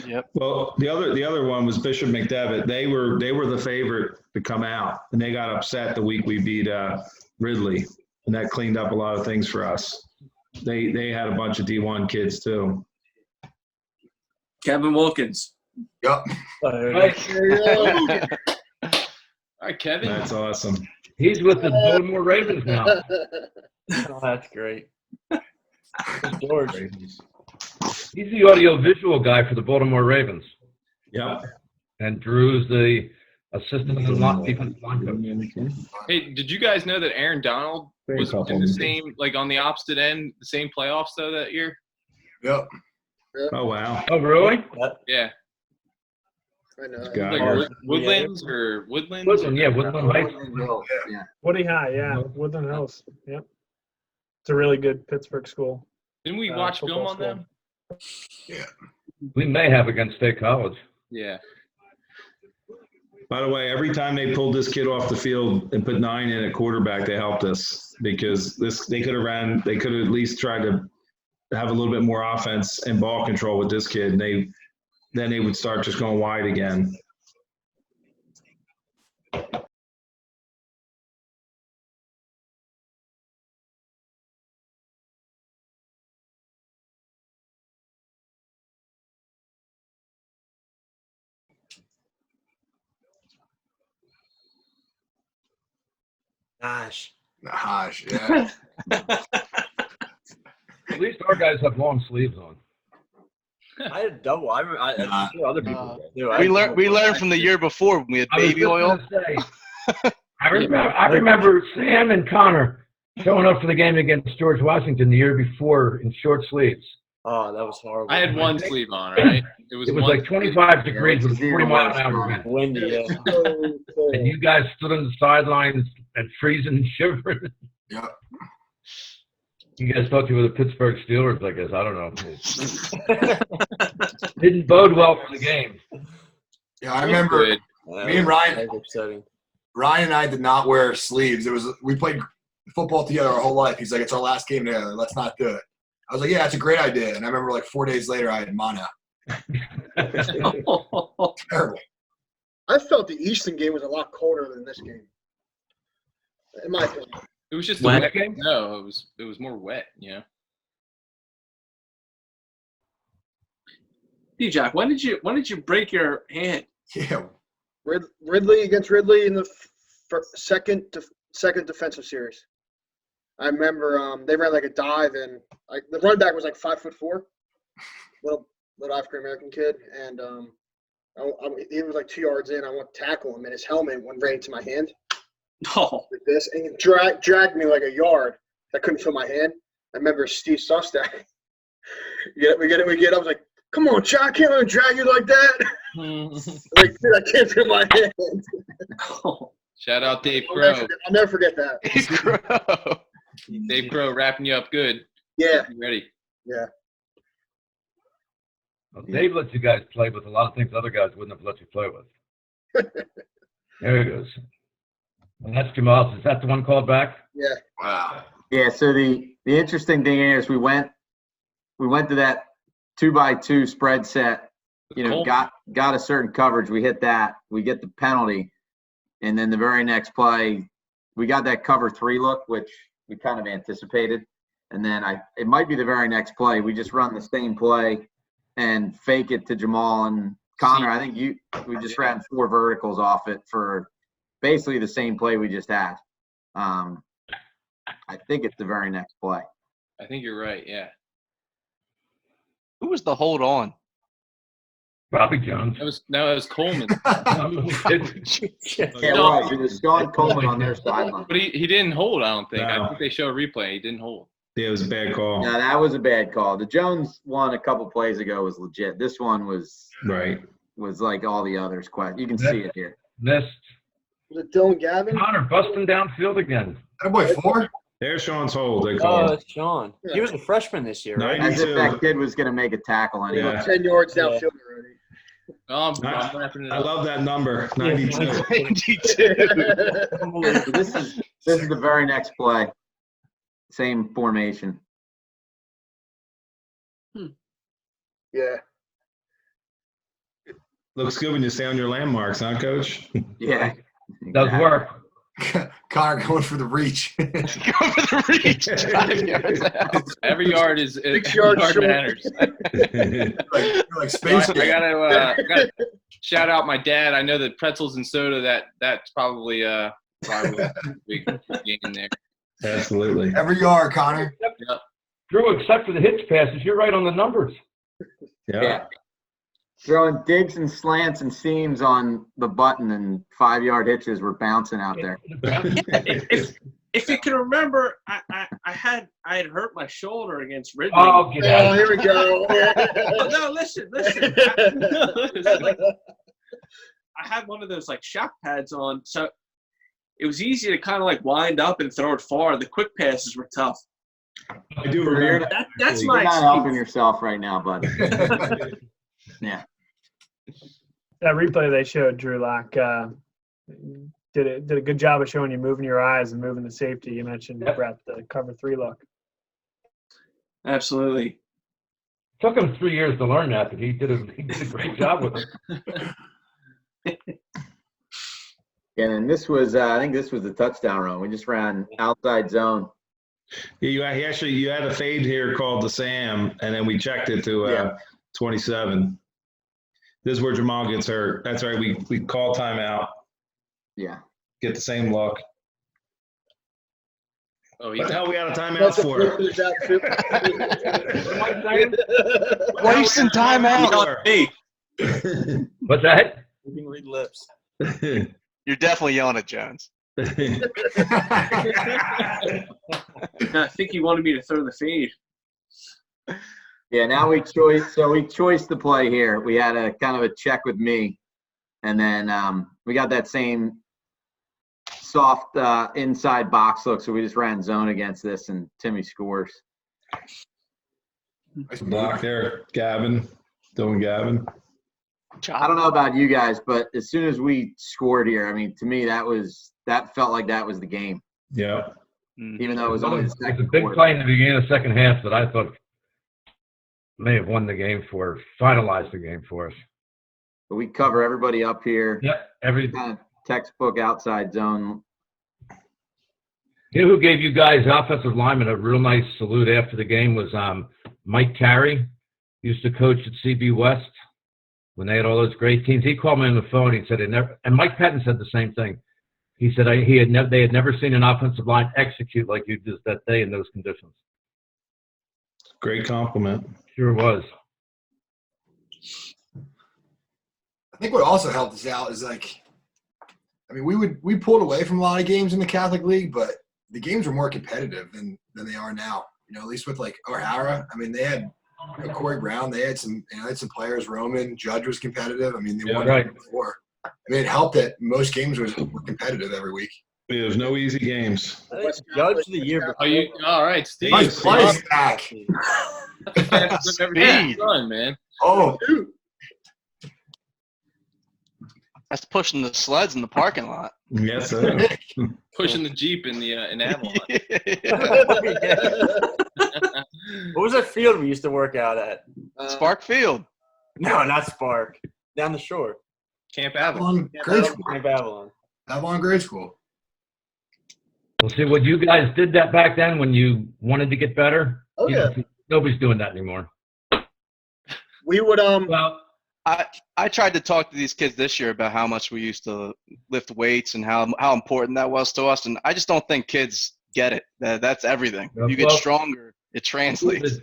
Yep. Well, the other one was Bishop McDevitt. They were the favorite to come out, and they got upset the week we beat Ridley, and that cleaned up a lot of things for us. They had a bunch of D1 kids too. Kevin Wilkins. Yup. All right, Kevin. That's awesome. He's with the Baltimore Ravens now. Oh, that's great. George. He's the audio-visual guy for the Baltimore Ravens. Yep. And Drew's the assistant defensive line coach. Hey, did you guys know that Aaron Donald was in the same, like on the opposite end, the same playoffs though that year? Yep. Oh, wow. Oh, really? Yeah. I know. Got Like it. Woodlands or Woodlands? Woodland, yeah, Woodland Heights. Yeah. Woody High, yeah. Woodland Hills. Yep. It's a really good Pittsburgh school. Didn't we watch film football on them? Yeah. We may have against State College. Yeah. By the way, every time they pulled this kid off the field and put 9 in at quarterback, they helped us because they could have at least tried to have a little bit more offense and ball control with this kid. And then they would start just going wide again. Gosh. Yeah. At least our guys have long sleeves on. I had double. I'm sure other people did too. We learned from the year before when we had baby oil. I remember Sam and Connor showing up for the game against George Washington the year before in short sleeves. Oh, that was horrible. I had one sleeve on, right? It was like 25 degrees with 40 mile an hour wind. Windy, yeah. And you guys stood on the sidelines and freezing and shivering. Yep. You guys thought you were the Pittsburgh Steelers, I guess. I don't know. Didn't bode well for the game. Yeah, I remember Good. me and Ryan. That was upsetting. Ryan and I did not wear sleeves. We played football together our whole life. He's like, it's our last game together. Let's not do it. I was like, yeah, that's a great idea. And I remember like 4 days later, I had mono. Terrible. I felt the Easton game was a lot colder than this game. In my opinion. It was just Wet wet game? No, it was more wet, you know. D-Jack, when did you break your hand? Yeah. Ridley against Ridley in the second defensive series. I remember they ran like a dive and the running back was like 5'4", little African American kid, and he was like 2 yards in. I went to tackle him, and his helmet went right into my hand. Oh, Like this, and he dragged me like a yard. I couldn't feel my hand. I remember Steve Sustak We get it. I was like, come on, John, I can't let him drag you like that. Like, dude, I can't feel my hands. Shout out Dave I'll Crow. never forget that. Dave Crow. Dave Crow wrapping you up good. Yeah. You ready? Yeah. Well, Dave lets you guys play with a lot of things other guys wouldn't have let you play with. There he goes. And that's Jamal. Is that the one called back? Yeah. Wow. Yeah. So the interesting thing is we went to that 2x2 spread set. Got a certain coverage. We hit that. We get the penalty, and then the very next play, we got that cover 3 look, which we kind of anticipated. And then it might be the very next play. We just run the same play and fake it to Jamal and Connor. I think we just ran 4 verticals off it for basically the same play we just had. I think it's the very next play. I think you're right. Yeah. Who was the hold on? Bobby Jones. It was Coleman. Yeah, right. It was Sean Coleman on their sideline. But he didn't hold, I don't think. No. I think they show a replay. He didn't hold. Yeah, it was a bad call. No, that was a bad call. The Jones one a couple plays ago was legit. This one was Right. like all the others. You can see it here. Missed. Was it Dylan Gavin? Connor busting downfield again. That boy 4. There's Sean's hold. They Oh, called. that's Sean. He was a freshman this year, right? Nice. As if that kid was going to make a tackle anyway. Yeah. 10 yards downfield already. I'm Nice. wrapping it I up. love that number, 92. 92. So this is the very next play. Same formation. Yeah. Looks good when you stay on your landmarks, huh, Coach? Yeah. Does work. Connor going for the reach. Go for the reach. 5 yards out. Every yard is 6 yards short. matters. like Space I Jam. gotta shout out my dad. I know that pretzels and soda. That's probably a big game there. Absolutely. Every yard, Connor. Drew, except for the hitch passes, you're right on the numbers. Yeah. Throwing digs and slants and seams on the button, and 5-yard hitches were bouncing out there. If you can remember, I had hurt my shoulder against Ridley. Oh, get out. Here we go. Oh, no, listen. I had one of those like shock pads on, so it was easy to kind of like wind up and throw it far. The quick passes were tough. I do remember. That's You're my not helping excuse. yourself right now, buddy. Yeah. That replay they showed, Drew Lock, did a good job of showing you moving your eyes and moving the safety. You mentioned, Brett, the cover 3 look. Absolutely. Took him 3 years to learn that, but he did a great job with it. And this was, I think this was the touchdown run. We just ran outside zone. Yeah, you had a fade here called the Sam, and then we checked it to 27. This is where Jamal gets hurt. That's right. We call timeout. Yeah. Get the same look. Oh, What the hell we out of timeouts for? Wasting time out. What's that? You can read lips. You're definitely yelling at Jones. I think he wanted me to throw the fade. Yeah, now we choice the play here. We had a kind of a check with me, and then we got that same soft inside box look, so we just ran zone against this, and Timmy scores. Block there, Gavin. Dylan Gavin. I don't know about you guys, but as soon as we scored here, I mean, to me that felt like that was the game, Yeah. even though it was only the It was second a big quarter. play in the beginning of the second half that I thought may have won the game finalized the game for us. But we cover everybody up here. Yep. Kind of textbook outside zone. You know who gave you guys offensive lineman a real nice salute after the game was Mike Carey. He used to coach at CB West when they had all those great teams. He called me on the phone. He said and Mike Patton said the same thing. He said they had never seen an offensive line execute like you did that day in those conditions. Great compliment. Sure was. I think what also helped us out is we pulled away from a lot of games in the Catholic League, but the games were more competitive than they are now. You know, at least with like O'Hara. I mean, they had Corey Brown, they had some players. Roman Judge was competitive. I mean, they won right. before. I mean, it helped that most games were competitive every week. There's no easy games. I think Judge the year before. Are you all right, Steve? Nice play back. Speed, run, man. Oh, That's pushing the sleds in the parking lot. Yes, sir. Pushing the Jeep in the in Avalon. What was that field we used to work out at? Spark Field. No, not Spark. Down the shore. Camp Avalon. grade school. Camp Avalon. Avalon grade school. Well, see, what you guys did that back then when you wanted to get better. Oh, you know, nobody's doing that anymore. We would Well, I tried to talk to these kids this year about how much we used to lift weights and how important that was to us, and I just don't think kids get it. That's everything. You get stronger, it translates.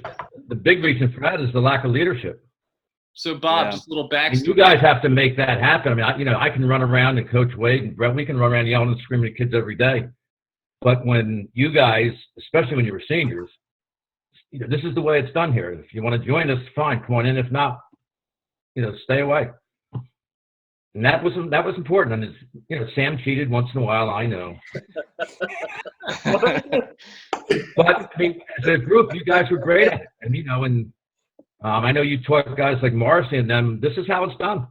The big reason for that is the lack of leadership. So Bob, Yeah. just a little I mean, backstory. you guys have to make that happen. I mean, I can run around and Coach Wade and Brett, we can run around yelling and screaming at kids every day. But when you guys, especially when you were seniors, this is the way it's done here. If you want to join us, fine, come on in. If not, stay away. And that was important. And Sam cheated once in a while, I know. But I mean, as a group, you guys were great at it. And I know you taught guys like Morrissey and them. This is how it's done.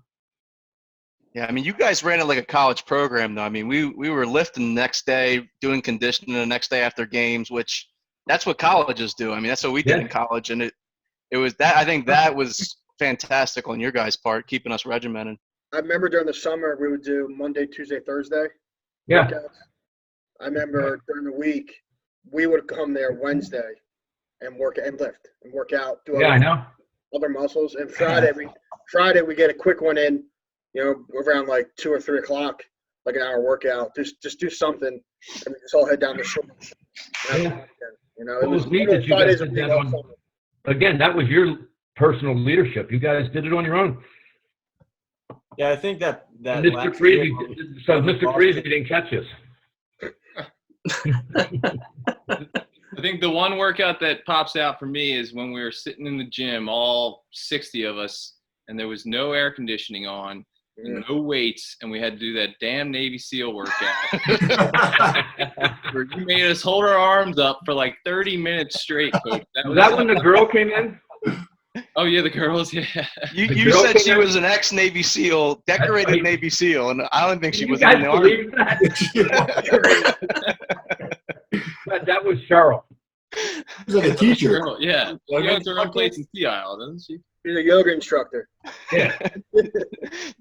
Yeah, I mean, you guys ran it like a college program, though. I mean, we were lifting the next day, doing conditioning the next day after games, which that's what colleges do. I mean, that's what we did in college, and it was that. I think that was fantastic on your guys' part, keeping us regimented. I remember during the summer we would do Monday, Tuesday, Thursday. Yeah. workouts. I remember during the week we would come there Wednesday and work and lift and work out. Do I know. other muscles. And Friday we get a quick one in. Around like 2 or 3 o'clock, like an hour workout. Just do something, and we just all head down the shore. Yeah. It was neat that you guys Fridays did would be that all on- fun. Again, that was your personal leadership. You guys did it on your own. Yeah, I think that Mr. last Freezy, year- so Mr. Freezy didn't catch us. I think the one workout that pops out for me is when we were sitting in the gym, all 60 of us, and there was no air conditioning on, and no weights, and we had to do that damn Navy SEAL workout. Where you made us hold our arms up for like 30 minutes straight, Coach. Was that when the girl came in? Oh, yeah, the girls, yeah. You said she was an ex-Navy SEAL, decorated Navy SEAL, and I don't think she was You in guys the Army. believe that? That was Cheryl. She's like a teacher. Girl, yeah. She owns her own place in Sea Isle, doesn't she? She's a yoga instructor. Yeah.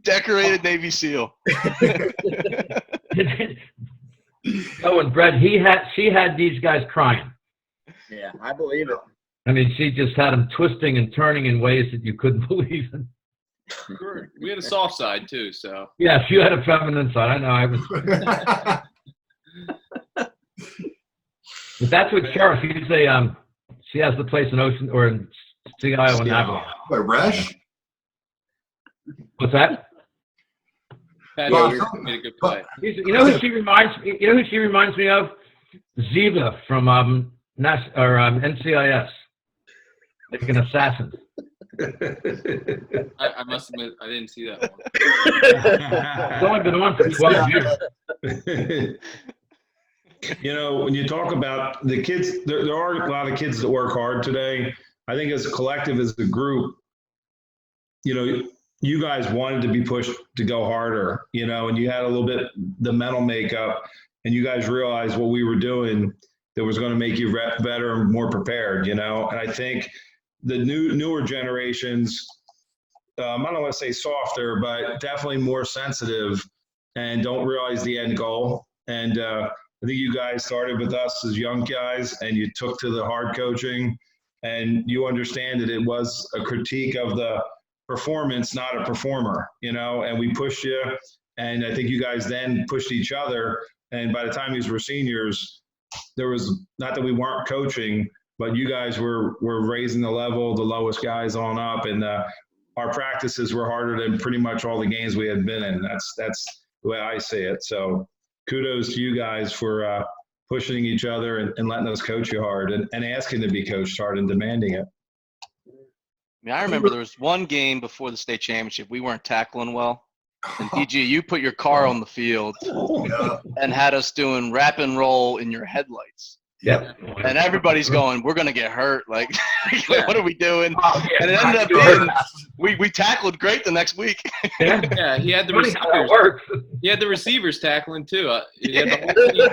Decorated Navy SEAL. Oh, and Brett, she had these guys crying. Yeah, I believe it. I mean, she just had them twisting and turning in ways that you couldn't believe. We had a soft side, too, so. Yeah, she had a feminine side. I know. I was. But that's what Cheryl. She has the place in Ocean or in Sea Isle and Avalon. Wait, Resh? What's that? Pat Well, made a good play. You know who she reminds me? You know who she reminds me of? Ziva from NCIS, like an assassin. I must admit, I didn't see that one. It's only been on for 12 years. When you talk about the kids, there are a lot of kids that work hard today. I think as a collective, as a group, you guys wanted to be pushed to go harder, and you had a little bit the mental makeup, and you guys realized what we were doing that was going to make you better and more prepared, and I think the newer generations, I don't want to say softer, but definitely more sensitive and don't realize the end goal. And I think you guys started with us as young guys, and you took to the hard coaching, and you understand that it was a critique of the performance, not a performer, and we pushed you. And I think you guys then pushed each other. And by the time you were seniors, there was, not that we weren't coaching, but you guys were raising the level, the lowest guys on up. And our practices were harder than pretty much all the games we had been in. That's the way I see it. So kudos to you guys for pushing each other and letting us coach you hard and asking to be coached hard and demanding it. mean, I remember there was one game before the state championship. We weren't tackling well. And DG, you put your car on the field and had us doing wrap and roll in your headlights. Yep. And everybody's going, we're going to get hurt. Like, what are we doing? Oh, yeah. And it ended up being, we tackled great the next week. Yeah, he had the Funny how that receivers. works. He had the receivers tackling too. He had the whole team.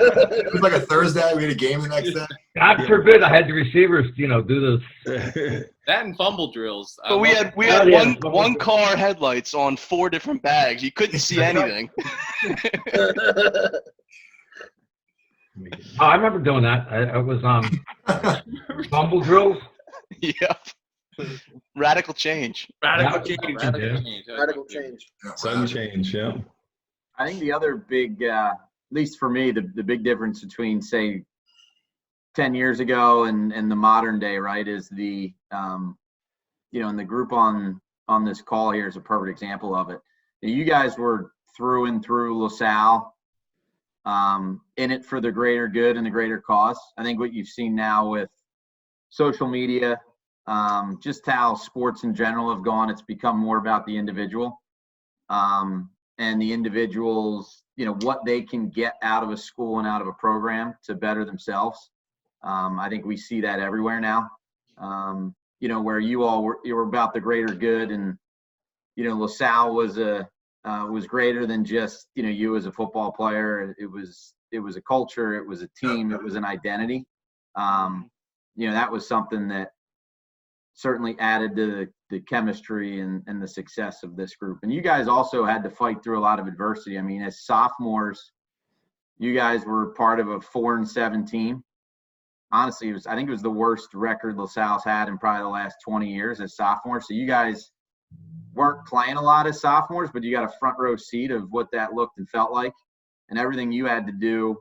It was like a Thursday. We had a game the next day. God forbid I had the receivers, do this. That and fumble drills. But we had one car headlights on 4 different bags. You couldn't see anything. Oh, I remember doing that. I was fumble drills. Yep. Radical change. Radical Yeah. change. Yeah. Radical change. Sudden change, yeah. I think the other big, at least for me, the big difference between, say, 10 years ago and the modern day, right, is the, and the group on this call here is a perfect example of it. You guys were through and through LaSalle, in it for the greater good and the greater cause. I think what you've seen now with social media, just how sports in general have gone, it's become more about the individual, and the individuals, what they can get out of a school and out of a program to better themselves. I think we see that everywhere now. Where you were about the greater good, and LaSalle was greater than just you as a football player. It was a culture, it was a team, it was an identity. That was something that certainly added to the chemistry and the success of this group. And you guys also had to fight through a lot of adversity. I mean, as sophomores, you guys were part of a 4-7 team. Honestly, I think it was the worst record LaSalle's had in probably the last 20 years as sophomores. So you guys weren't playing a lot as sophomores, but you got a front row seat of what that looked and felt like, and everything you had to do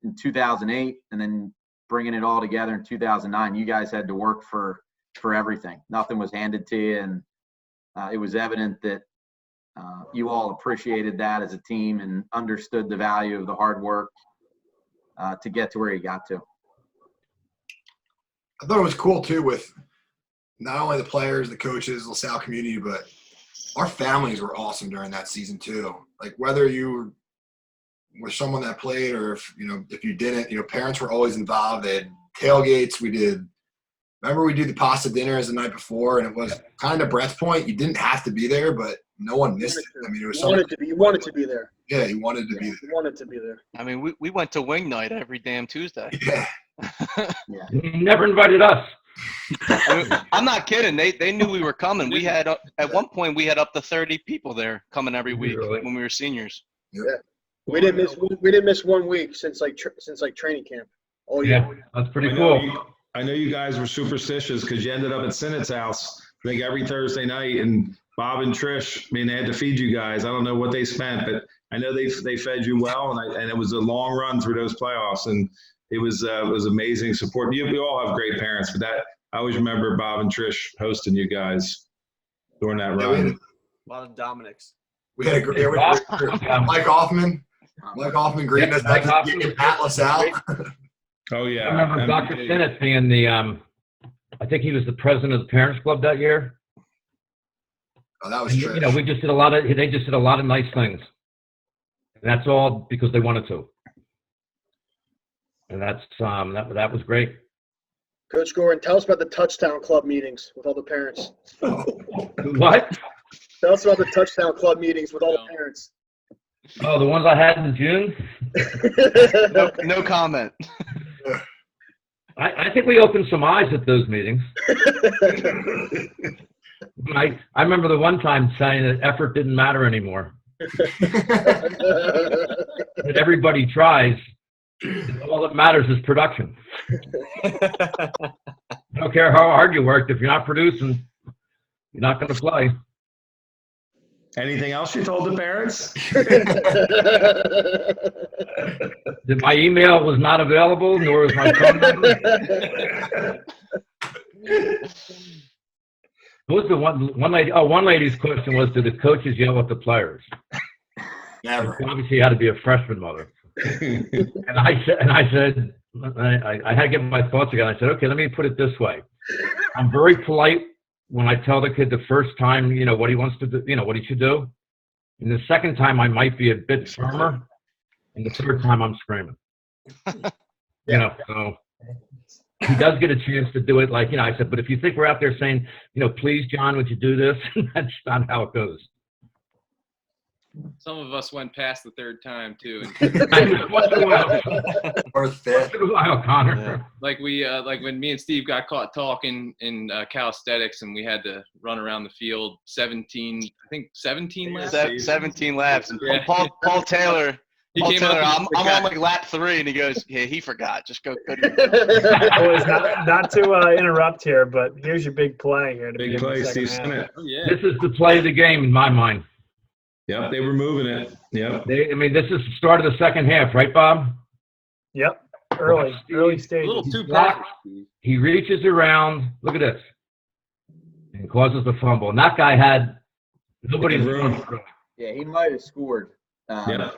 in 2008 and then bringing it all together in 2009. You guys had to work for everything. Nothing was handed to you, and it was evident that you all appreciated that as a team and understood the value of the hard work to get to where you got to. I thought it was cool too with not only the players, the coaches, LaSalle community, but our families were awesome during that season too. Like whether you were someone that played or if you didn't, parents were always involved. They had tailgates. Remember we did the pasta dinners the night before, and it was kind of Brett's point. You didn't have to be there, but no one missed it. I mean, it was You wanted to be there. Yeah, you wanted to be there. You wanted to be there. I mean, we went to wing night every damn Tuesday. Yeah. You never invited us. I'm not kidding. They knew we were coming. We had at one point we had up to 30 people there coming every week when we were seniors. Yeah. We didn't miss 1 week since training camp. Oh yeah. That's pretty cool. I know you guys were superstitious because you ended up at Sinnett's house, I think, every Thursday night, and Bob and Trish, they had to feed you guys. I don't know what they spent, but I know they fed you well, and it was a long run through those playoffs, and it was amazing support. We all have great parents, but I always remember Bob and Trish hosting you guys during that run. A lot of Dominics. We had a great Mike Hoffman. Mike Hoffman greeting us at LaSalle. Oh yeah. I remember Dr. Sinnott being I think he was the president of the Parents Club that year. Oh, that was true. They just did a lot of nice things. And that's all because they wanted to. And that's that was great. Coach Gorin, tell us about the Touchdown Club meetings with all the parents. What? Tell us about the Touchdown Club meetings with all the parents. Oh, the ones I had in June? No comment. I think we opened some eyes at those meetings. I remember the one time saying that effort didn't matter anymore. That everybody tries. All that matters is production. I don't care how hard you worked. If you're not producing, you're not going to play. Anything else you told the parents? My email was not available, nor was my phone number. What was the one lady? Oh, one lady's question was, do the coaches yell at the players? Never. Obviously, you had to be a freshman mother. And I said, I had to get my thoughts again. I said, okay, let me put it this way. I'm very polite when I tell the kid the first time, what he wants to do, what he should do. And the second time, I might be a bit firmer. And the third time, I'm screaming. So he does get a chance to do it. Like, I said, but if you think we're out there saying, please, John, would you do this? That's not how it goes. Some of us went past the third time too. Or fifth. Connor. Yeah. Like when me and Steve got caught talking in calisthenics, and we had to run around the field 17 laps. 17 laps. And Yeah. Paul Taylor. He Paul came Taylor, up and I'm on forgot. like lap 3, and he goes, "Yeah, he forgot. Just go." Boys, not to interrupt here, but here's your big play here. To Big begin the play, second Steve half. Sinnott. Oh, yeah. This is the play of the game in my mind. Yep, they were moving it. Yep. This is the start of the second half, right, Bob? Yep, early A stages. little too Block. passive. He reaches around. Look at this. And causes the fumble. And that guy had nobody's room. Yeah, he might have scored Yeah.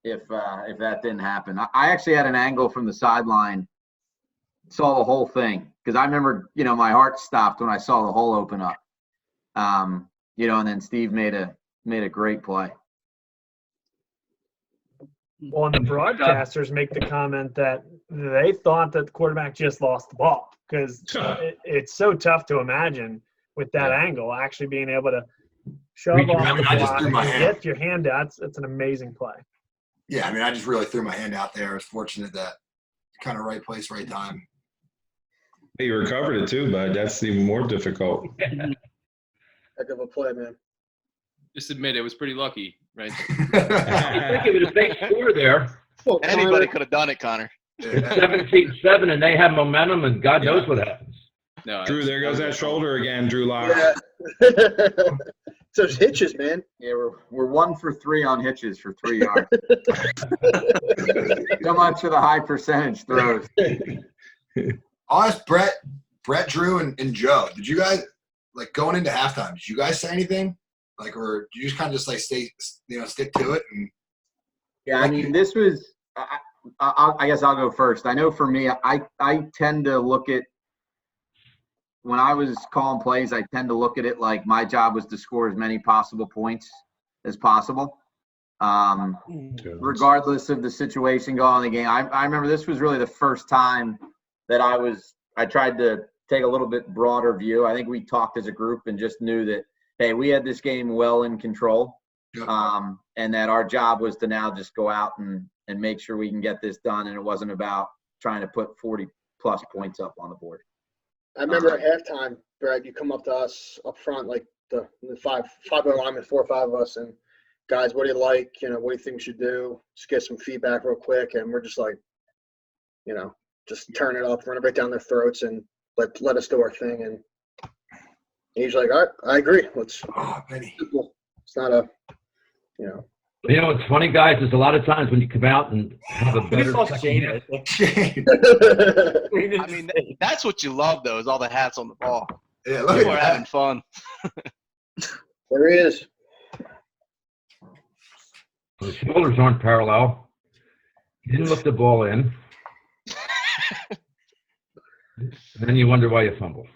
if that didn't happen. I actually had an angle from the sideline, saw the whole thing, because I remember, my heart stopped when I saw the hole open up. And then Steve made a great play. Well, and the broadcasters make the comment that they thought that the quarterback just lost the ball because it's so tough to imagine with that angle actually being able to shove Reach off around. the I just block threw my and hand. get your hand out. It's an amazing play. Yeah, I just really threw my hand out there. I was fortunate that kind of right place, right time. You recovered it too, bud. That's even more difficult. Heck of a play, man. Just admit it was pretty lucky, right? Think of it, if they score there, Well, Anybody could have done it, Connor. 17-7, and they have momentum, and God knows what happens. No, Drew, there goes that shoulder again, Drew Lock. Yeah. It's those hitches, man. Yeah, we're 1 for 3 on hitches for 3 yards. So much for the high percentage throws. I'll ask Brett, Drew, and Joe. Did you guys, like, going into halftime, did you guys say anything? Like, or did you just kind of just, like, stick to it? And Yeah, this was I guess I'll go first. I know for me, I tend to look at, when I was calling plays, I tend to look at it like my job was to score as many possible points as possible, regardless of the situation going on in the game. I remember this was really the first time that I tried to take a little bit broader view. I think we talked as a group and just knew that, hey, we had this game well in control, and that our job was to now just go out and make sure we can get this done. And it wasn't about trying to put 40-plus points up on the board. I remember at halftime, Brett, you come up to us up front, like the five linemen, 4 or 5 of us, and guys, what do you like? What do you think we should do? Just get some feedback real quick, and we're just like, just turn it up, run it right down their throats, and let us do our thing. And he's like, all right, I agree. Let's. oh, Penny. It's not a, What's funny, guys, is a lot of times when you come out and have a better second half, I mean, that's what you love, though, is all the hats on the ball. Yeah, look People are at having that. fun. there he is. the shoulders aren't parallel. He didn't lift the ball in. And then you wonder why you fumble.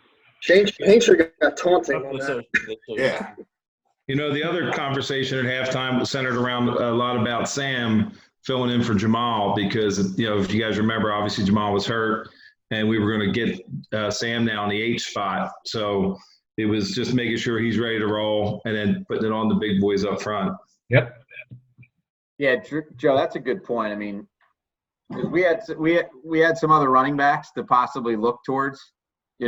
Painter got taunting on that. Yeah. The other conversation at halftime was centered around a lot about Sam filling in for Jamal because, if you guys remember, obviously Jamal was hurt and we were going to get Sam now in the H spot. So it was just making sure he's ready to roll and then putting it on the big boys up front. Yep. Yeah, Joe, that's a good point. We had some other running backs to possibly look towards,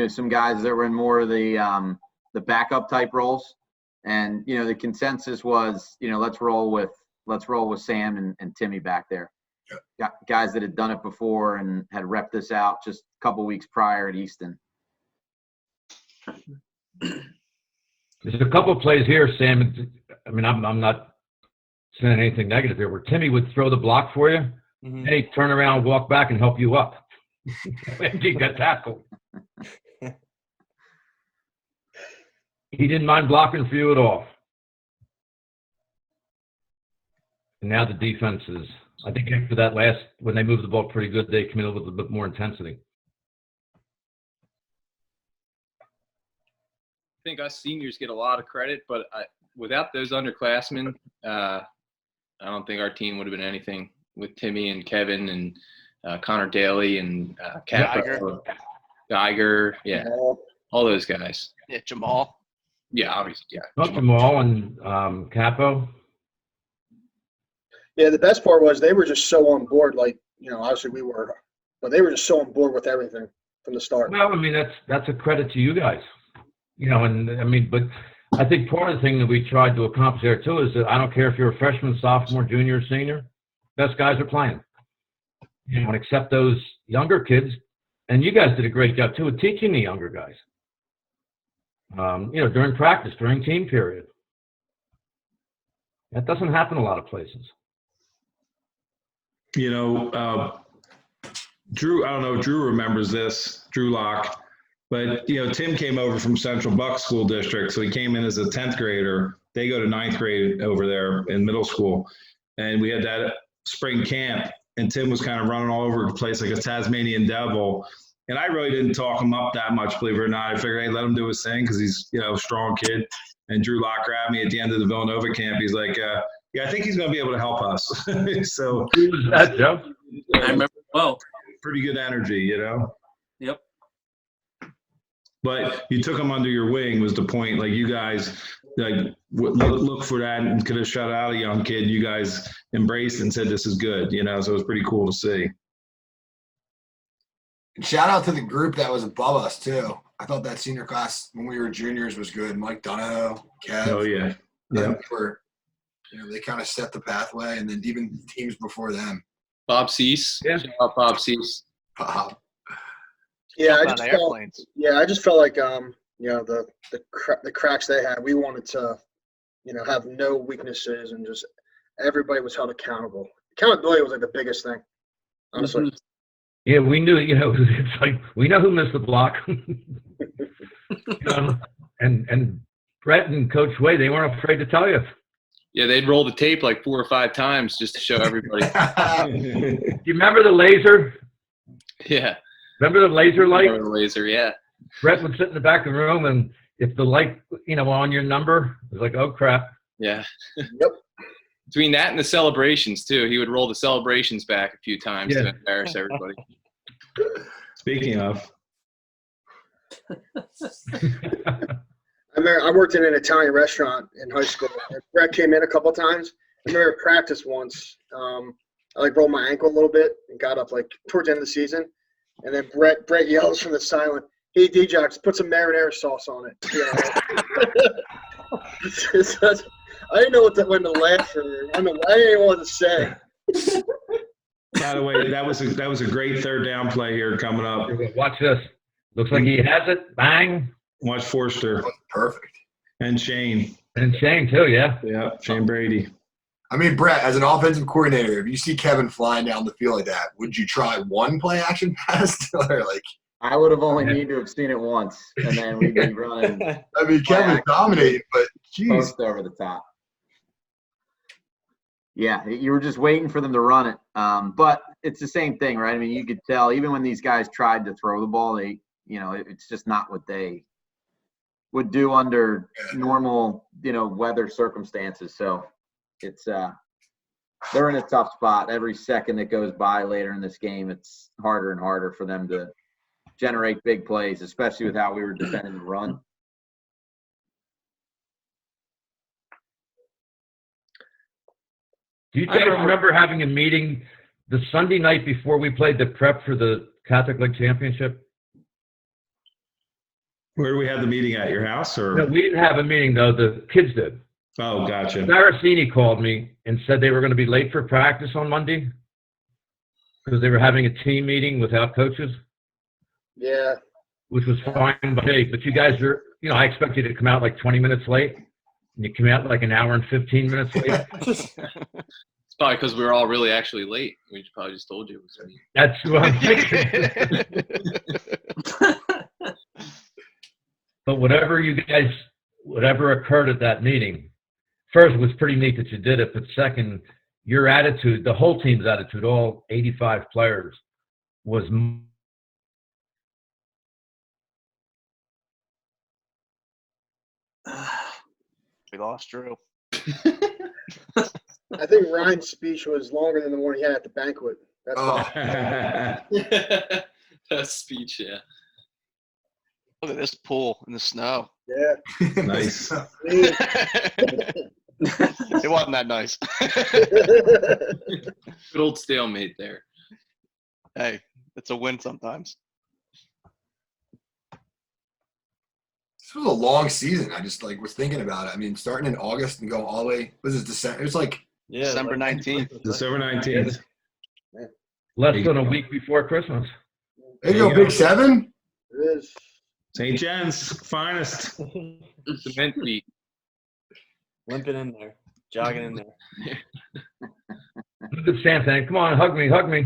some guys that were in more of the backup type roles. And, the consensus was, let's roll with Sam and Timmy back there. Got guys that had done it before and had repped this out just a couple weeks prior at Easton. There's a couple of plays here, Sam. I'm not saying anything negative here, where Timmy would throw the block for you, and he'd turn around, walk back, and help you up. And he got tackled. He didn't mind blocking for you at all. And now the defense is, I think after that when they moved the ball pretty good, they came in with a bit more intensity. think us seniors get a lot of credit, but without those underclassmen, I don't think our team would have been anything with Timmy and Kevin and Connor Daly and Geiger. Yeah, all those guys. Yeah, Jamal. Yeah, obviously. Yeah. Oh, Jamal and Capo. Yeah, the best part was they were just so on board. Like, obviously we were, but they were just so on board with everything from the start. Well, I mean, that's a credit to you guys. And I mean, but I think part of the thing that we tried to accomplish there too is that I don't care if you're a freshman, sophomore, junior, senior, best guys are playing. And accept those younger kids, and you guys did a great job too of teaching the younger guys. During practice, during team period. That doesn't happen a lot of places. Drew, I don't know if Drew remembers this, Drew Locke, but, Tim came over from Central Buck School District, so he came in as a 10th grader. They go to 9th grade over there in middle school, and we had that spring camp, and Tim was kind of running all over the place like a Tasmanian devil, and I really didn't talk him up that much, believe it or not. I figured, hey, let him do his thing because he's, a strong kid, and Drew Locke grabbed me at the end of the Villanova camp. He's like, yeah, I think he's going to be able to help us. So who was that, Joe? I remember well. Pretty good energy, Yep. But you took him under your wing was the point. Like you guys, look for that and could have shut out a young kid. You guys embraced and said this is good. So it was pretty cool to see. And shout out to the group that was above us too. I thought that senior class when we were juniors was good. Mike Donahoe, Kev. Oh yeah. Yeah. They kind of set the pathway, and then even teams before them. Bob Cease. Yeah. Shout out Bob Cease. Bob. Yeah, Jump out of airplanes. I just felt like the cracks they had. We wanted to, have no weaknesses and just everybody was held accountable. Accountability was like the biggest thing, honestly. Yeah, we knew. It's like we know who missed the block. And Brett and Coach Wade, they weren't afraid to tell you. Yeah, they'd roll the tape like 4 or 5 times just to show everybody. Do you remember the laser? Yeah. Remember the laser light? Remember the laser, yeah. Brett would sit in the back of the room, and if the light, on your number, it was like, oh, crap. Yeah. Yep. Between that and the celebrations, too. He would roll the celebrations back a few times to embarrass everybody. Speaking of. I remember I worked in an Italian restaurant in high school. And Brett came in a couple of times. I remember practice once. I rolled my ankle a little bit and got up towards the end of the season. And then Brett yells from the silent, "Hey, D-Jocks, put some marinara sauce on it." I didn't know when to laugh or I didn't know what to say. By the way, that was a great third down play here coming up. Watch this. Looks like he has it. Bang. Watch Forster. Perfect. And Shane. And Shane, too, yeah. Yeah, Shane Brady. I mean, Brett, as an offensive coordinator, if you see Kevin flying down the field like that, would you try one play action pass? Or I would have only needed to have seen it once, and then we'd be running. I mean, Kevin's dominating, but geez. Post over the top. Yeah, you were just waiting for them to run it. But it's the same thing, right? I mean, you could tell even when these guys tried to throw the ball, it's just not what they would do under normal, weather circumstances. So it's they're in a tough spot. Every second that goes by later in this game, it's harder and harder for them to generate big plays, especially with how we were defending the run. Do you guys remember having a meeting the Sunday night before we played the prep for the Catholic League Championship? Where do we have the meeting at? Your house or? No, we didn't have a meeting though. The kids did. Oh, gotcha. Saraceni called me and said they were going to be late for practice on Monday because they were having a team meeting without coaches. Yeah. Which was fine by me, but you guys are, I expect you to come out 20 minutes late, and you come out an hour and 15 minutes late. It's probably because we were all really actually late. We probably just told you it was me. That's what I'm thinking. But whatever occurred at that meeting, first, it was pretty neat that you did it, but second, your attitude, the whole team's attitude, all 85 players, was we lost Drew. I think Ryan's speech was longer than the one he had at the banquet. That's why. That speech, yeah. Look at this pool in the snow. Yeah. Nice. It wasn't that nice. Good old stalemate there. Hey, it's a win sometimes. This was a long season. I just was thinking about it. I mean, starting in August and going all the way. Was it December? It was Yeah, December 19th. December 19th. Less than a week before Christmas. there you go, Big Seven. It is. St. John's finest. Cement feet. limping in there, jogging in there. Good Santa. Come on, hug me, hug me.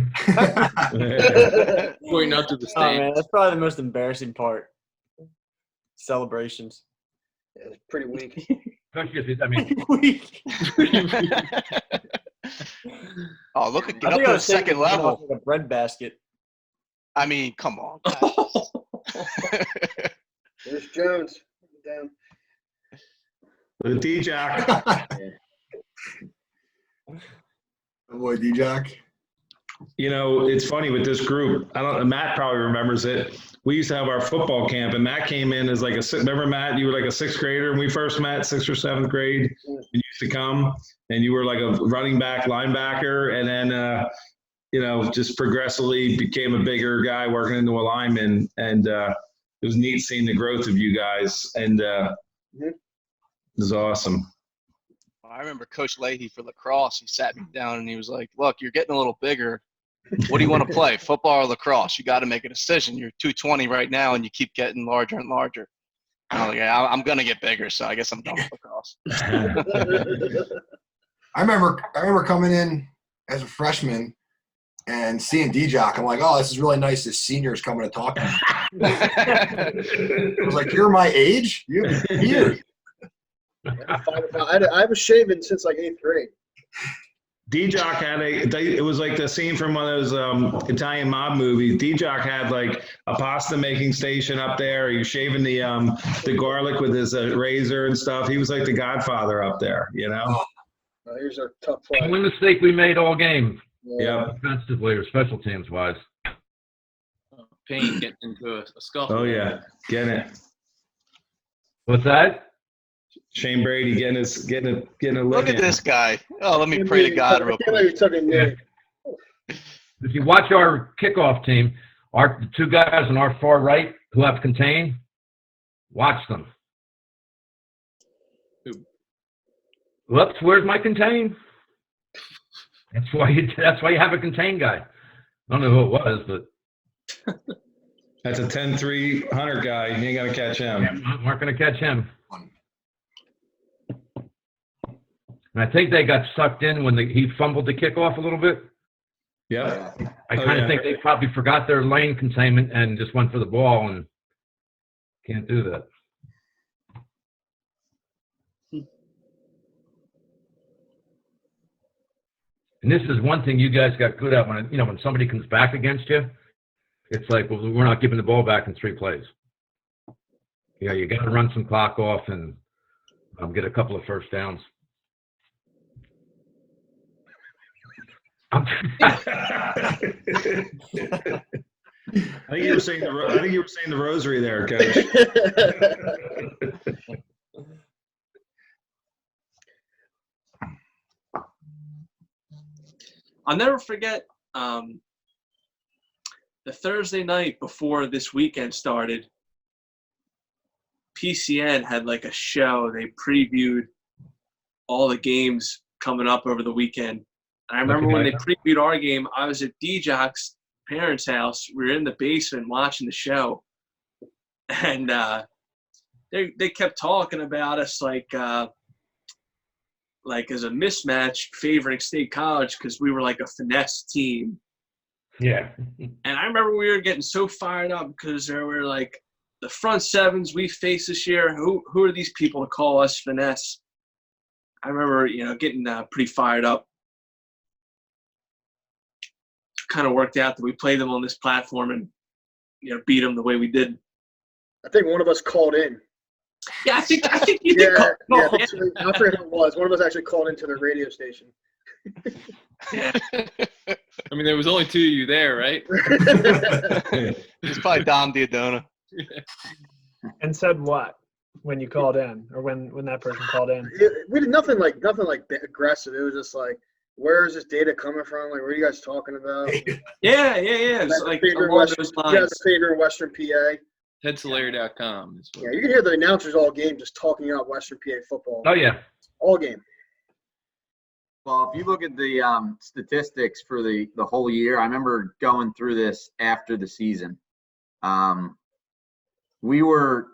Pointing out to the Oh man, stand. that's probably the most embarrassing part. Celebrations. Yeah, it's pretty weak. I mean, Weak. Oh, look at get I up think to I the was taking second one off level. like a bread basket. I mean, come on. There's Jones. Down. The D-Jock. Oh boy, D-Jock. You know, it's funny with this group. Matt probably remembers it. We used to have our football camp, and Matt came in as remember, Matt, you were like a sixth grader when we first met, 6th or 7th grade. And you used to come, and you were like a running back, linebacker, and then, just progressively became a bigger guy working into a lineman. And it was neat seeing the growth of you guys, and it was awesome. I remember Coach Leahy for lacrosse. He sat me down and he was like, look, you're getting a little bigger. What do you want to play, football or lacrosse? You got to make a decision. You're 220 right now, and you keep getting larger and larger. And I'm like, yeah, I'm going to get bigger, so I guess I'm done with lacrosse. I remember coming in as a freshman and seeing D-Jock. I'm like, oh, this is really nice. This senior's coming to talk to me. I was like, you're my age? You're here. I was shaving since like 8th grade. D-Jock had it was like the scene from one of those Italian mob movies. D-Jock had like a pasta making station up there. He was shaving the garlic with his razor and stuff. He was like the godfather up there, you know? Here's a tough play. one mistake we made all game, Yeah. offensively or special teams wise. Pain getting into a scuffle. Oh, yeah. Getting it. What's that? Shane Brady getting a lick Look at in. this guy. Oh, let me pray to God real quick. If you watch our kickoff team, the two guys on our far right who have contain, watch them. Whoops, where's my contain? That's why you have a contain guy. I don't know who it was, but That's a 10-3 Hunter guy. You ain't gonna catch him. aren't going to catch him. And I think they got sucked in when he fumbled the kickoff a little bit. Yeah. I kind of think they probably forgot their lane containment and just went for the ball, and can't do that. And this is one thing you guys got good at when somebody comes back against you. It's like, well, we're not giving the ball back in 3 plays. Yeah, you got to run some clock off and get a couple of first downs. I think you were saying the rosary there, Coach. I'll never forget the Thursday night before this weekend started. PCN had like a show. They previewed all the games coming up over the weekend. I remember when they previewed our game, I was at D-Jock's parents' house. We were in the basement watching the show. And they kept talking about us like as a mismatch favoring State College because we were like a finesse team. Yeah. And I remember we were getting so fired up because there were like the front sevens we faced this year. Who are these people to call us finesse? I remember, getting pretty fired up. Kind of worked out that we played them on this platform and, beat them the way we did. I think one of us called in. Yeah, I think you did Yeah, call. yeah. I forget who it was. One of us actually called into the radio station. I mean, there was only two of you there, right? It's probably Dom Diodona. And said what when you called in, or when that person called in? We did nothing like aggressive. It was just like, where is this data coming from? Like, what are you guys talking about? Yeah. It's like along those You lines. guys' favorite Western PA. Headsolayer.com. Yeah, you can hear the announcers all game just talking about Western PA football. Oh yeah. All game. Well, if you look at the statistics for the whole year, I remember going through this after the season. We were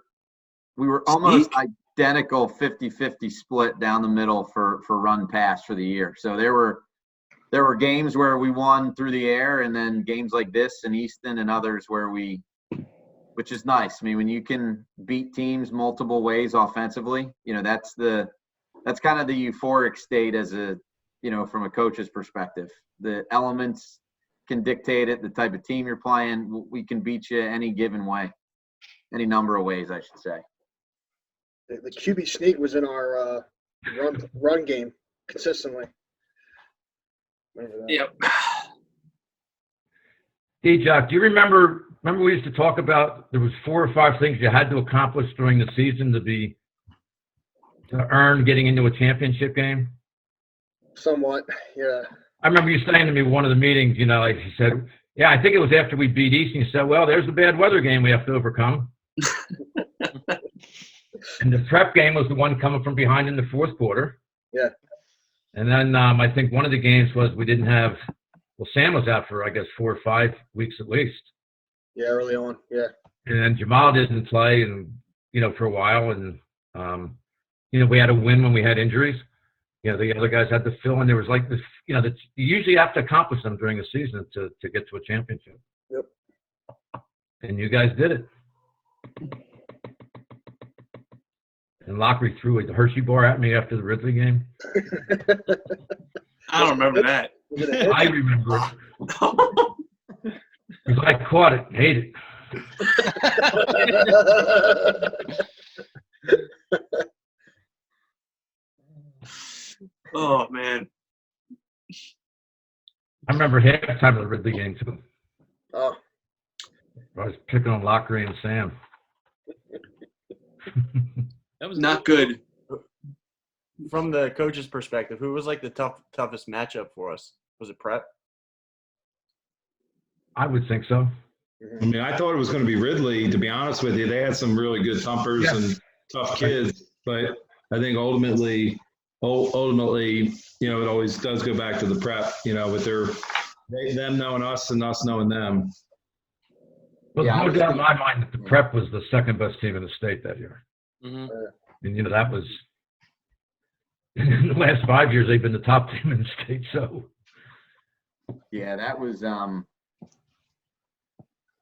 almost identical 50-50 split down the middle for run pass for the year. So there were games where we won through the air, and then games like this in Easton and others where which is nice. I mean, when you can beat teams multiple ways offensively, that's kind of the euphoric state as from a coach's perspective. The elements can dictate it, the type of team you're playing. We can beat you any given way, any number of ways, I should say. The QB sneak was in our run game consistently. Remember that. Yep. D-Jock, do you remember we used to talk about there was 4 or 5 things you had to accomplish during the season to earn getting into a championship game? Somewhat, yeah. I remember you saying to me one of the meetings, like you said, yeah, I think it was after we beat East, and you said, well, there's the bad weather game we have to overcome. And the prep game was the one coming from behind in the fourth quarter. Yeah. And then I think one of the games was we didn't have – Sam was out for, I guess, 4 or 5 weeks at least. Yeah, early on, yeah. And then Jamal didn't play and for a while. And, we had a win when we had injuries. The other guys had to fill in. There was like this, that you usually have to accomplish them during a season to get to a championship. Yep. And you guys did it. And Lockery threw a Hershey bar at me after the Ridley game. I don't remember that. I remember it. Because I caught it and hated it. Oh, man. I remember halftime of the Ridley game, too. Oh. I was picking on Lockery and Sam. That was not good. From the coach's perspective, who was like the toughest matchup for us? Was it Prep? I would think so. I mean, I thought it was going to be Ridley, to be honest with you. They had some really good thumpers and tough kids, but I think ultimately, it always does go back to the Prep, with them knowing us and us knowing them. Well, no doubt in my mind that the Prep was the second best team in the state that year. Mm-hmm. And, that was – in the last 5 years, they've been the top team in the state, so. Yeah, that was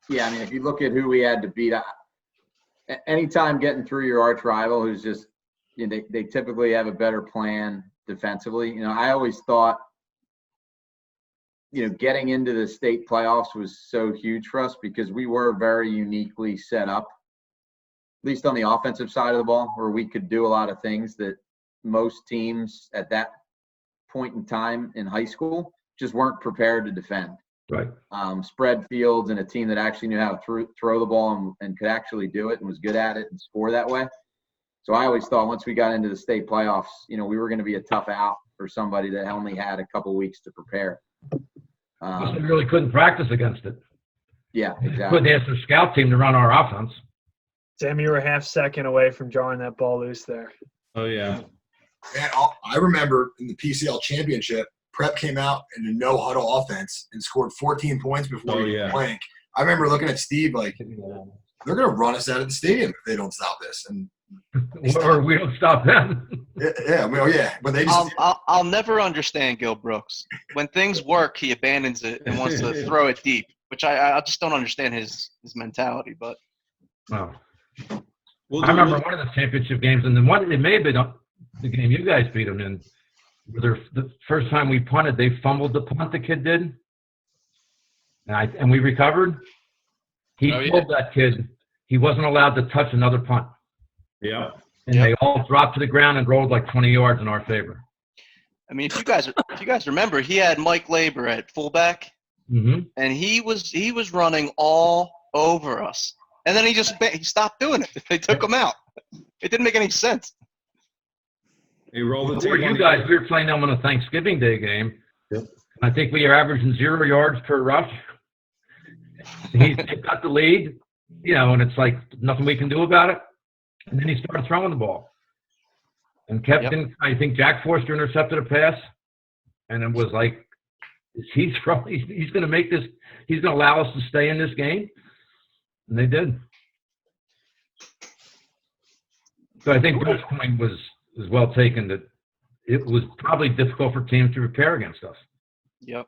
if you look at who we had to beat, anytime getting through your arch rival who's just they typically have a better plan defensively. I always thought getting into the state playoffs was so huge for us because we were very uniquely set up, at least on the offensive side of the ball, where we could do a lot of things that most teams at that point in time in high school just weren't prepared to defend. Right. Spread fields and a team that actually knew how to throw the ball and could actually do it and was good at it and score that way. So I always thought once we got into the state playoffs, we were going to be a tough out for somebody that only had a couple weeks to prepare. They really couldn't practice against it. Yeah, exactly. Couldn't ask their scout team to run our offense. Sam, you were a half second away from drawing that ball loose there. Oh, yeah. And I remember in the PCL championship, Prep came out in a no-huddle offense and scored 14 points before we were playing. I remember looking at Steve like, they're going to run us out of the stadium if they don't stop this. And or we don't stop them. But they just I'll never understand Gil Brooks. When things work, he abandons it and wants to throw it deep, which I just don't understand his mentality. But I remember one of the championship games, and it may have been the game you guys beat them in. The first time we punted, they fumbled the punt the kid did, and we recovered. He told that kid he wasn't allowed to touch another punt. Yeah. And they all dropped to the ground and rolled like 20 yards in our favor. I mean, if you guys remember, he had Mike Labor at fullback, and he was running all over us. And then he stopped doing it. They took him out. It didn't make any sense. He rolled the Before tape. you guys, we were playing them on a Thanksgiving Day game. Yep. I think we are averaging 0 yards per rush. He got the lead, and it's like nothing we can do about it. And then he started throwing the ball. And I think Jack Forster intercepted a pass, and it was like, he's going to make this, he's going to allow us to stay in this game. And they did. So I think Bill's point was well taken, that it was probably difficult for teams to prepare against us. Yep.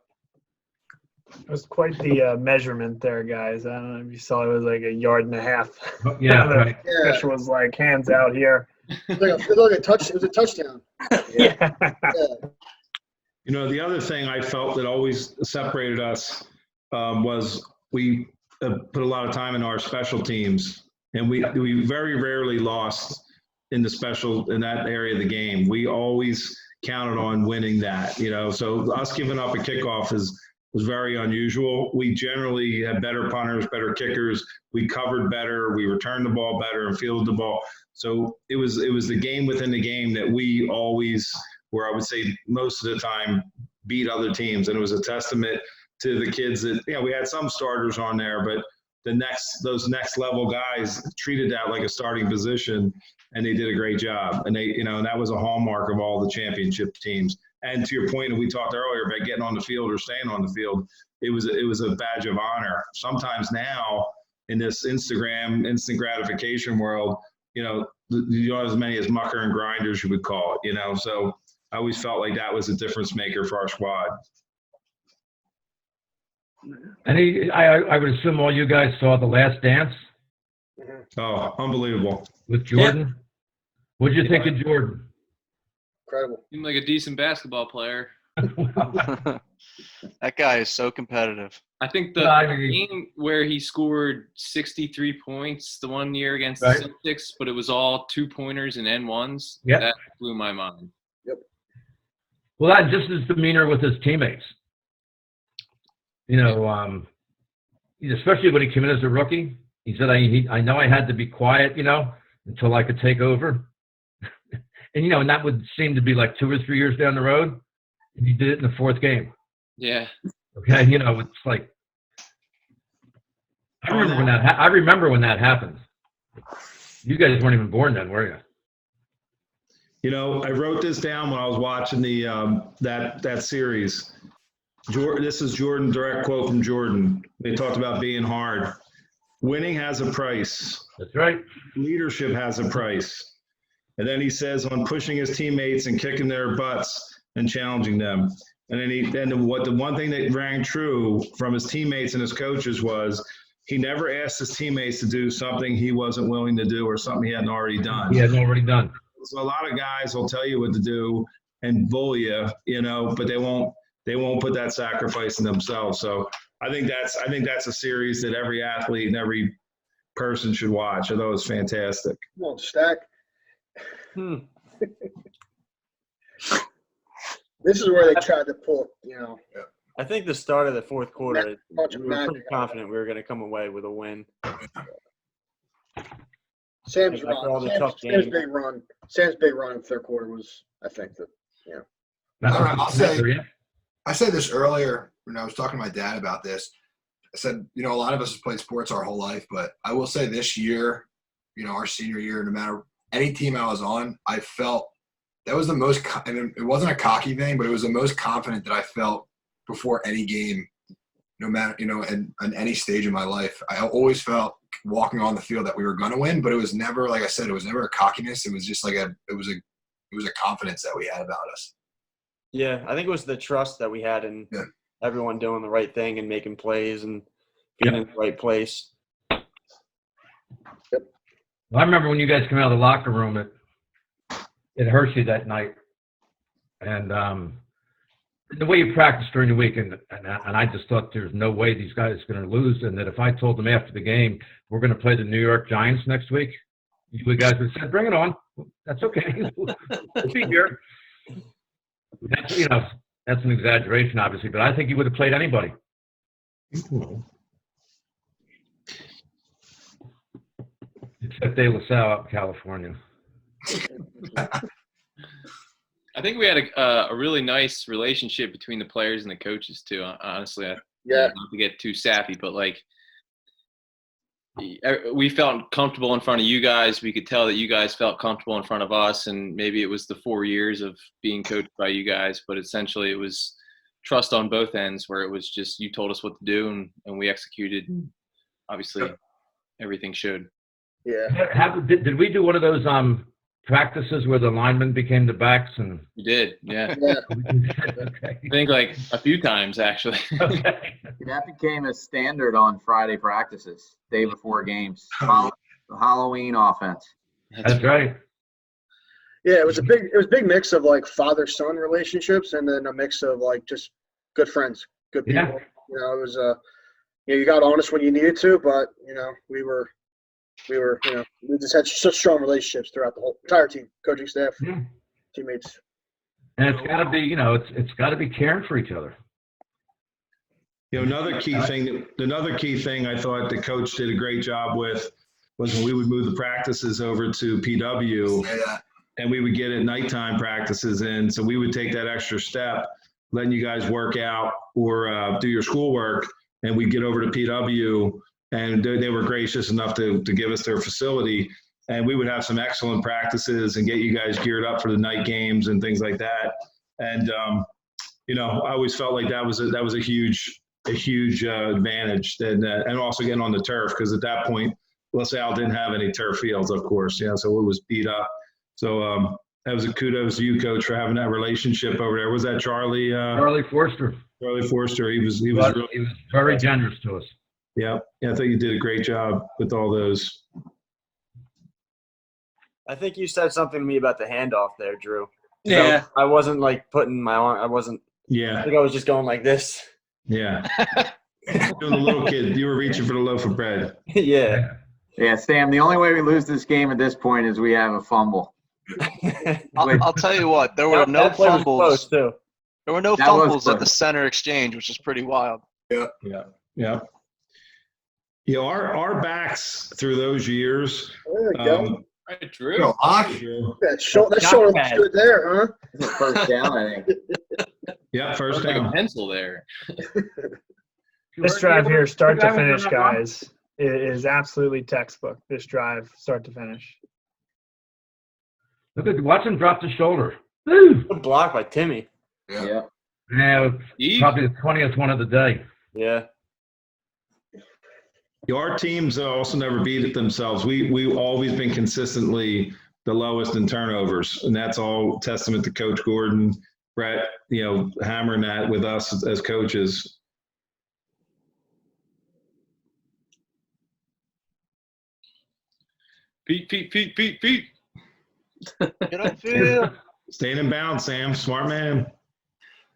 It was quite the measurement there, guys. I don't know if you saw, it was like 1.5 yards. Yeah, the right. fish was like hands out here. It was a touchdown. Yeah. The other thing I felt that always separated us was we put a lot of time into our special teams, and we very rarely lost in that area of the game. We always counted on winning that, so us giving up a kickoff was very unusual. We generally had better punters, better kickers. We covered better. We returned the ball better and fielded the ball. So it was the game within the game that we always, where I would say most of the time, beat other teams. And it was a testament to the kids that, we had some starters on there, but those next level guys treated that like a starting position, and they did a great job. And and that was a hallmark of all the championship teams. And to your point, and we talked earlier about getting on the field or staying on the field, it was a badge of honor. Sometimes now in this Instagram instant gratification world, you don't have as many as mucker and grinders, you would call it. So I always felt like that was a difference maker for our squad. And I would assume all you guys saw The Last Dance Oh, unbelievable. with Jordan. Yeah. What did you think of Jordan? Incredible. Seemed like a decent basketball player. That guy is so competitive. I think the game where he scored 63 points the one year against the Celtics, but it was all 2-pointers and N1s. Yep. That blew my mind. Yep. Well, that just his demeanor with his teammates. Especially when he came in as a rookie, he said, I know I had to be quiet, until I could take over. And that would seem to be like 2 or 3 years down the road. And he did it in the 4th game. Yeah. Okay, it's like I remember when that happened. You guys weren't even born then, were you? I wrote this down when I was watching the that series. This is Jordan, direct quote from Jordan. They talked about being hard. Winning has a price. That's right. Leadership has a price. And then he says on pushing his teammates and kicking their butts and challenging them. And then the one thing that rang true from his teammates and his coaches was he never asked his teammates to do something he wasn't willing to do or something he hadn't already done. He hadn't already done. So a lot of guys will tell you what to do and bully you, but they won't put that sacrifice in themselves. So I think that's a series that every athlete and every person should watch. I thought it was fantastic. Come on, Stack. This is where they tried to pull, I think the start of the fourth quarter, we were magic. pretty confident we were going to come away with a win. Sam's After all the run. tough Sam's games. big run. Sam's big run in the 3rd quarter was, I think, I said this earlier when I was talking to my dad about this. I said, a lot of us have played sports our whole life, but I will say this year, our senior year, no matter any team I was on, I felt that was the most, and it wasn't a cocky thing, but it was the most confident that I felt before any game, no matter, in any stage of my life. I always felt walking on the field that we were going to win, but it was never, like I said, it was never a cockiness. It was just like it was a confidence that we had about us. Yeah, I think it was the trust that we had in everyone doing the right thing and making plays and being in the right place. Well, I remember when you guys came out of the locker room at Hershey that night, and the way you practiced during the week, and I just thought there's no way these guys are going to lose, and that if I told them after the game we're going to play the New York Giants next week, You guys would have said, bring it on. That's okay. We'll be here. That's, that's an exaggeration, obviously, but I think you would have played anybody. Except De La Salle out in California. I think we had a really nice relationship between the players and the coaches too. Honestly, Yeah. not to get too sappy, but like we felt comfortable in front of you guys. We could tell that you guys felt comfortable in front of us, and maybe it was the 4 years of being coached by you guys, but essentially it was trust on both ends, where it was just you told us what to do and we executed. Obviously, everything showed. Yeah. Did we do one of those practices where the linemen became the backs? And You did, yeah. Yeah. okay. I think like a few times actually. Okay. That became a standard on Friday practices, day before games. The Halloween offense. That's right. Yeah, it was a big mix of like father-son relationships and then a mix of like just good friends, good people. Yeah. It was you got honest when you needed to, but we just had such strong relationships throughout the whole entire team, coaching staff, teammates. And it's got to be, it's got to be caring for each other. Another key thing I thought the coach did a great job with was when we would move the practices over to PW, and we would get at nighttime practices in. So we would take that extra step, letting you guys work out or do your schoolwork, and we'd get over to PW, and they were gracious enough to give us their facility, and we would have some excellent practices and get you guys geared up for the night games and things like that. And I always felt like that was a huge advantage, and also getting on the turf, because at that point LaSalle didn't have any turf fields, of course, so it was beat up. So that was a kudos to you, Coach, for having that relationship over there. Was that Charlie? Charlie Forster. Charlie Forster. He was very generous to us. Yeah, I think you did a great job with all those. I think you said something to me about the handoff there, Drew. Yeah. So I wasn't like putting my arm. I wasn't. Yeah. I think I was just going like this. Yeah. You're the little kid. You were reaching for the loaf of bread. Yeah. Yeah, Sam, the only way we lose this game at this point is we have a fumble. I'll tell you what, there were no That play was fumbles. close, too. There were no That was fumbles at close. the center exchange, which is pretty wild. Yeah. Our backs through those years. There we go. Right, Drew. That shoulder was good there, huh? First down, I think. Yeah, first Like a down. pencil there. This drive here, start to finish, guys, is absolutely textbook. This drive, start to finish. Look at watch him drop the shoulder. Woo! Good block by Timmy. Yeah. Yeah, probably the 20th one of the day. Yeah. Our teams also never beat it themselves. We've always been consistently the lowest in turnovers, and that's all testament to Coach Gordon, Brett, hammering that with us as coaches. Pete. Get upfield. Staying in bounds, Sam. Smart man.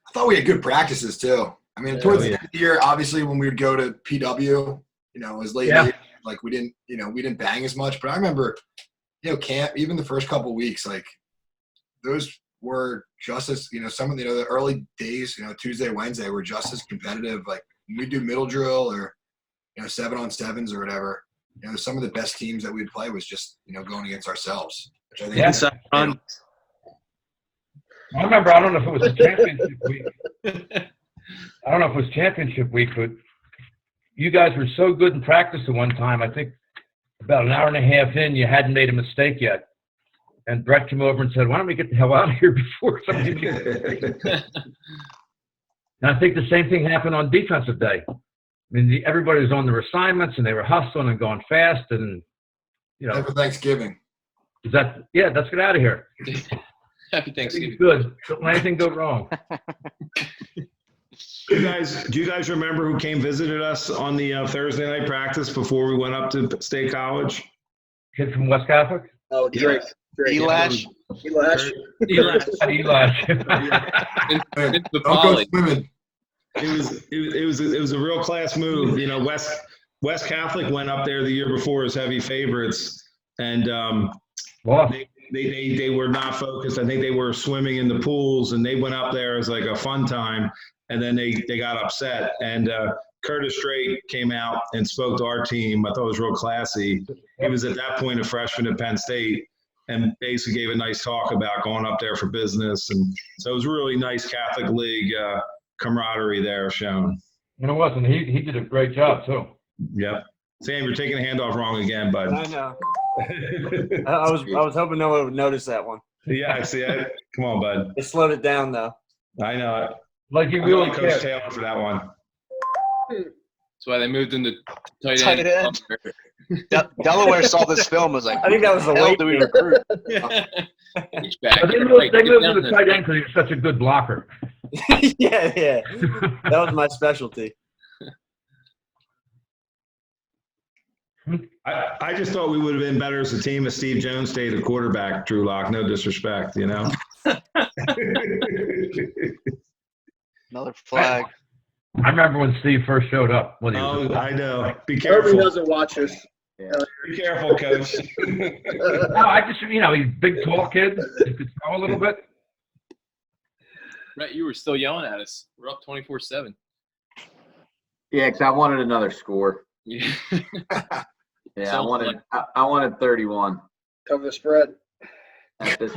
I thought we had good practices too. I mean, towards the end of the year, obviously when we would go to PW, it was late. Yeah. Like we didn't bang as much. But I remember, camp, even the first couple of weeks, like those were just as, some of the early days, Tuesday, Wednesday were just as competitive. Like we do middle drill or 7-on-7s or whatever. Some of the best teams that we'd play was just going against ourselves. Which I think I remember, I don't know if it was a championship week. But you guys were so good in practice at one time. I think about an hour and a half in, you hadn't made a mistake yet. And Brett came over and said, why don't we get the hell out of here before somebody makes a mistake? And I think the same thing happened on defensive day. I mean, everybody was on their assignments, and they were hustling and going fast. And, for Thanksgiving. let's get out of here. Happy Thanksgiving. Good. Don't let anything go wrong. Do you guys remember who came visited us on the Thursday night practice before we went up to State College? Kid from West Catholic? Oh, Drake. Elash. Elash. Eli. The Don't go poly. swimming. It was a real class move. West Catholic went up there the year before as heavy favorites. and they were not focused. I think they were swimming in the pools, and they went up there as like a fun time, and then they got upset. And Curtis Strait came out and spoke to our team. I thought it was real classy. He was at that point a freshman at Penn State, and basically gave a nice talk about going up there for business. And so it was really nice Catholic League camaraderie there shown. And it wasn't. He did a great job too. Yep. Sam, you're taking the handoff wrong again, bud. I know. I was hoping no one would notice that one. Yeah, I see it. Come on, bud. They slowed it down though. I know it. Like you I'm really going Coach cared. Taylor for that one. That's why they moved into tight Tight end. Delaware saw this film and was like, I think that was the hell weight. do we recruit? Each back. But they moved to the tight end because he's such a good blocker. yeah. That was my specialty. I just thought we would have been better as a team if Steve Jones stayed a quarterback, Drew Lock. No disrespect, you know? Another flag. I remember when Steve first showed up. When he was I know. Be Hope he careful. doesn't watch us. Be careful, Coach. no, I just, he's a big, tall kid. He could throw a little bit. Right, you were still yelling at us. We're up 24-7. Yeah, because I wanted another score. Yeah. Yeah, Sounds I wanted 31. Cover the spread. At this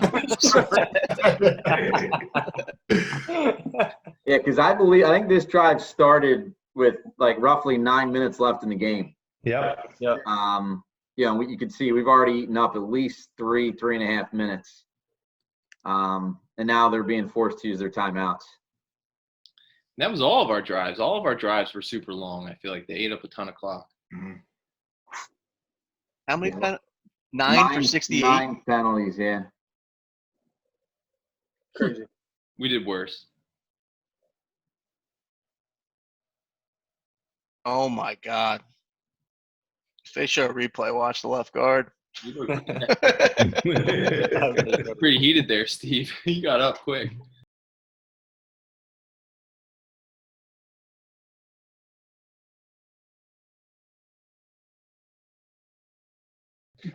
Yeah, because I think this drive started with like roughly 9 minutes left in the game. Yep. You can see we've already eaten up at least 3.5 minutes. And now they're being forced to use their timeouts. That was all of our drives. All of our drives were super long. I feel like they ate up a ton of clock. Mhm. How many? Nine for 68? 9 penalties, yeah. Crazy. We did worse. Oh, my God. If they show a replay, watch the left guard. You were pretty heated there, Steve. You got up quick.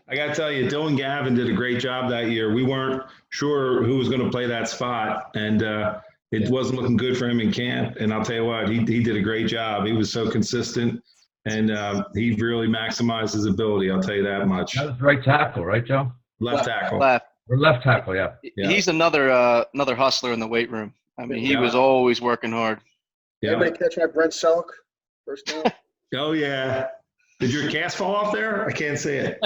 I got to tell you, Dylan Gavin did a great job that year. We weren't sure who was going to play that spot, and it wasn't looking good for him in camp. And I'll tell you what, he did a great job. He was so consistent, and he really maximized his ability. I'll tell you that much. That was right tackle, right, Joe? Left tackle. Left. Or left tackle, yeah. Yeah. He's another hustler in the weight room. I mean, he Yeah. was always working hard. Yeah. Anybody catch my Brent Selleck first down? Oh, yeah. Did your cast fall off there? I can't see it.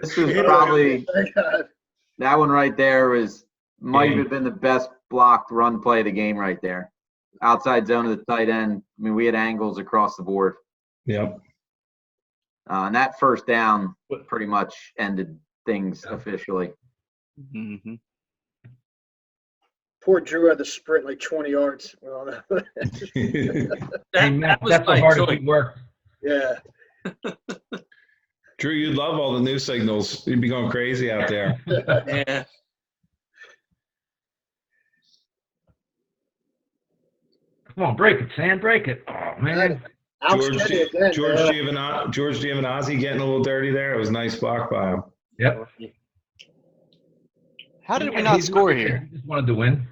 This was probably Thank God. that one right there might have been the best blocked run play of the game right there. Outside zone of the tight end. I mean, we had angles across the board. Yep. And that first down pretty much ended things officially. Mm-hmm. Poor Drew had to sprint like 20 yards. Well, That was That's my the hardest choice. work. yeah. Drew, you'd love all the new signals. You'd be going crazy out there. Yeah. Come on, break it, Sam, break it. Oh, man. Outstanding again. George man. Giovinazzi getting a little dirty there. It was a nice block by him. Yep. How did we not score here? He just wanted to win.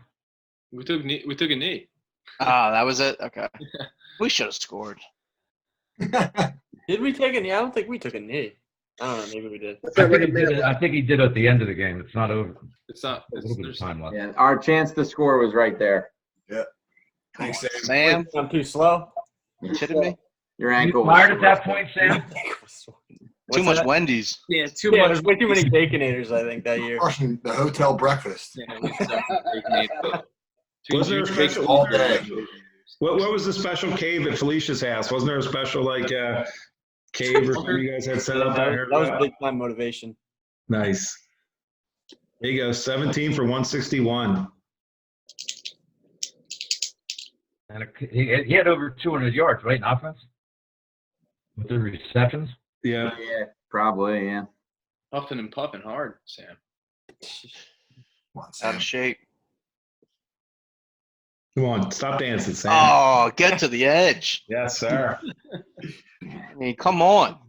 We took a knee. Ah, that was it? Okay. We should have scored. Did we take a knee? I don't think we took a knee. I don't know. Maybe we did. I think he did at the end of the game. It's not over. It's not. A little bit of There's, time left. Yeah, our chance to score was right there. Thanks, Sam. Sam, I'm too slow. you kidding me? Your You ankle fired was at that point, Sam? Too much Wendy's. yeah, too Yeah, much. there's way too many Baconators, I think, that year. Crushing the hotel breakfast. Yeah, we Was there a special all day. What was the special cave at Felicia's house? Wasn't there a special cave or something you guys had set up there? That was big time motivation. Nice. There you go. 17 for 161. And he had over 200 yards, right, in offense? With the receptions? Yeah. Yeah, probably, yeah. Huffing and puffing hard, Sam. Come on, Out Sam. of shape. Come on. Stop dancing, Sam. Oh, get to the edge. Yes, sir. I mean, come on.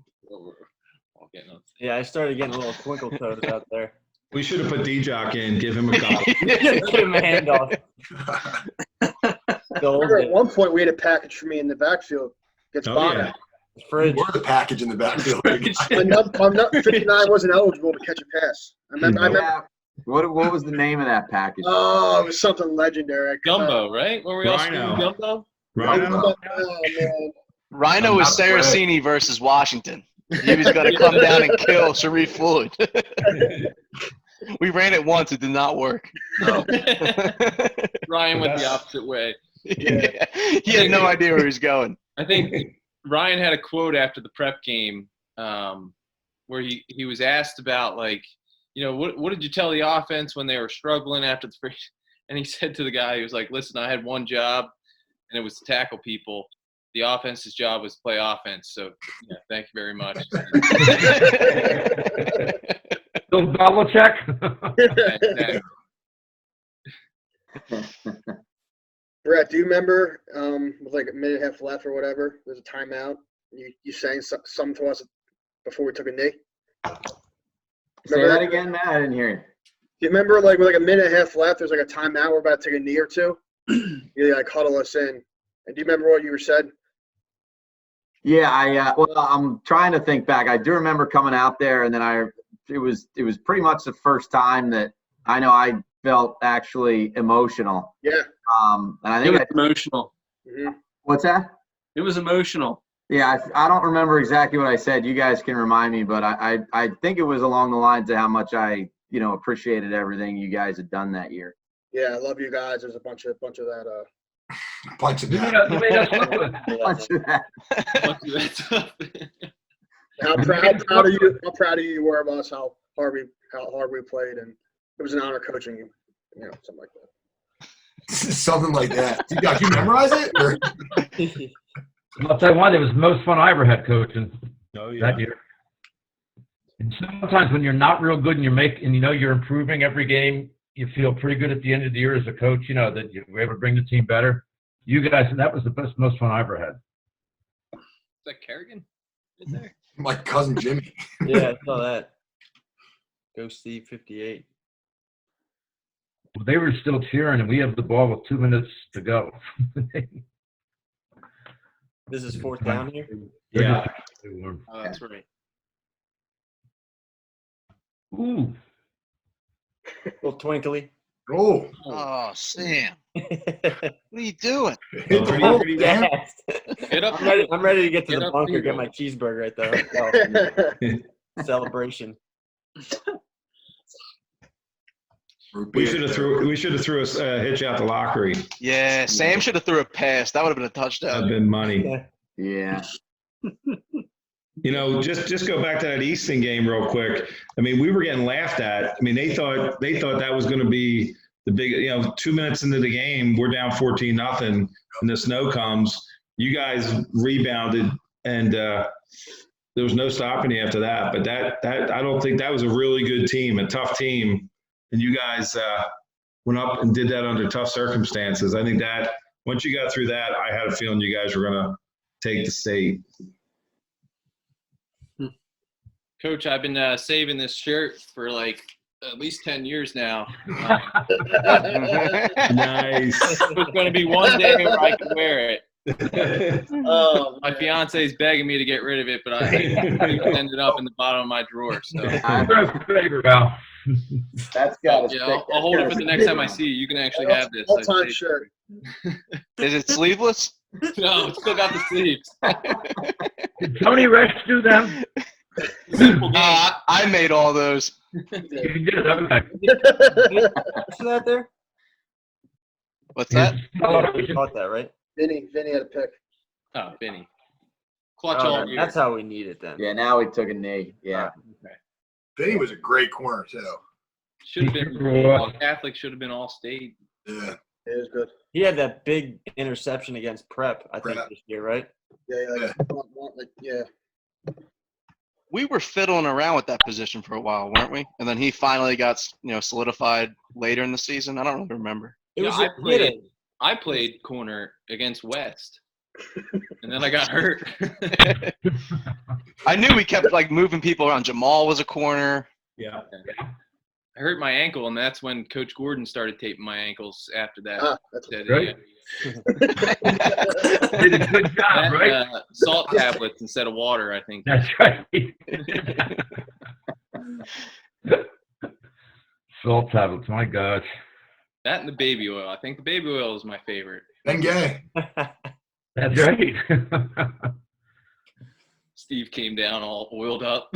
I'll getting on. Yeah, I started getting a little twinkle toes out there. We should have put D-Jock in, give him a couple. Give him a handoff. Remember at one point we had a package for me in the backfield. Gets bombed. Yeah. Fridge. Or the package in the backfield. My nut 59 wasn't eligible to catch a pass. I remember. What was the name of that package? Oh, it was something legendary. Gumbo, right? Were we all Rhino. screaming Gumbo? Rhino? Oh, man. Rhino was Saraceni versus Washington. He was going to come down and kill Sharif Floyd. We ran it once. It did not work. No. Ryan went the opposite way. Yeah. He had no idea where he was going. I think Ryan had a quote after the prep game where he was asked about, like, what did you tell the offense when they were struggling after the first? And he said to the guy, he was like, listen, I had one job, and it was to tackle people. The offense's job was to play offense. So, yeah, thank you very much. Bill Belichick. Brett, do you remember with like a minute and a half left or whatever, there's a timeout? You saying something to us before we took a knee? Say that again, Matt. I didn't hear you. Do you remember like with like a minute and a half left, there's like a timeout, we're about to take a knee or two? You like huddle us in. And do you remember what you were said? Yeah, I'm trying to think back. I do remember coming out there, and then it was pretty much the first time that I know I felt actually emotional. Yeah. And I think it was emotional. Mm-hmm. What's that? It was emotional. Yeah, I don't remember exactly what I said. You guys can remind me, but I think it was along the lines of how much I appreciated everything you guys had done that year. Yeah, I love you guys. There's a bunch of that. Bunch of that. You made us look good. Bunch of that. How proud of you were of us, how hard we played, and it was an honor coaching you, something like that. Something like that. Did you memorize it? Or? I'll tell you what, it was the most fun I ever had coaching that year. And sometimes when you're not real good and you're improving every game, you feel pretty good at the end of the year as a coach, that you were able to bring the team better. You guys, that was the most fun I ever had. Is that Kerrigan? Is there? My cousin Jimmy. Yeah, I saw that. Go Steve 58. Well, they were still cheering, and we have the ball with 2 minutes to go. This is fourth down here? Yeah. Oh, that's right. Ooh. Little twinkly. Oh. Oh, Sam. What are you doing? Get up. I'm ready to get to Get the up bunker, here. get my cheeseburger at the hotel. Celebration. We should have threw a hitch out the lockery. Yeah, Sam should have threw a pass. That would have been a touchdown. That'd been money. Yeah. Just go back to that Easton game real quick. I mean, we were getting laughed at. I mean, they thought that was going to be the big. 2 minutes into the game, we're down 14-0, and the snow comes. You guys rebounded, and there was no stopping you after that. But that I don't think that was a really good team, a tough team, and you guys went up and did that under tough circumstances. I think that once you got through that, I had a feeling you guys were going to take the state. Coach, I've been saving this shirt for like at least 10 years now. Nice. There's going to be one day where I can wear it. My Man. fiance is begging me to get rid of it, but I ended up in the bottom of my drawer. So That's got to I'll hold it for the next time I see you. You can actually have this. All-time shirt. Is it sleeveless? No, it's still got the sleeves. Did Tony Resch do them? Simple game. I made all those. You did. Okay. See that there? What's that? You caught that, right? Vinny had a pick. Oh, Benny. Clutch all year. That's how we need it then. Yeah, now we took a knee. Yeah. Benny was a great corner too. Should have been all Catholic. Should have been all state. Yeah. It was good. He had that big interception against Prep, I think, Prep. this year, right? Yeah. We were fiddling around with that position for a while, weren't we? And then he finally got, solidified later in the season. I don't really remember. It was I played corner against West. And then I got hurt. I knew we kept like moving people around. Jamal was a corner. Yeah. I hurt my ankle, and that's when Coach Gordon started taping my ankles after that. That's Said, Great. Did a good job, and, right? salt tablets instead of water, I think. That's right. Salt tablets, my gosh. That and the baby oil. I think the baby oil is my favorite. Then gay. That's right. Steve came down all oiled up.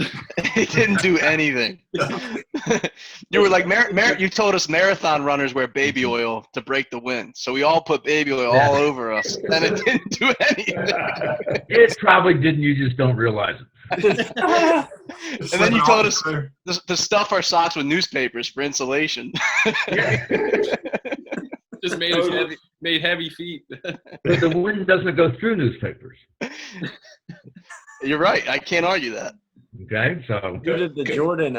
He didn't do anything. You were like, you told us marathon runners wear baby oil to break the wind. So we all put baby oil all over us. And it didn't do anything. It probably didn't. You just don't realize it. And then you told us to stuff our socks with newspapers for insulation. Just made heavy feet. But the wind doesn't go through newspapers. You're right. I can't argue that. Okay, so. Who did the Jordan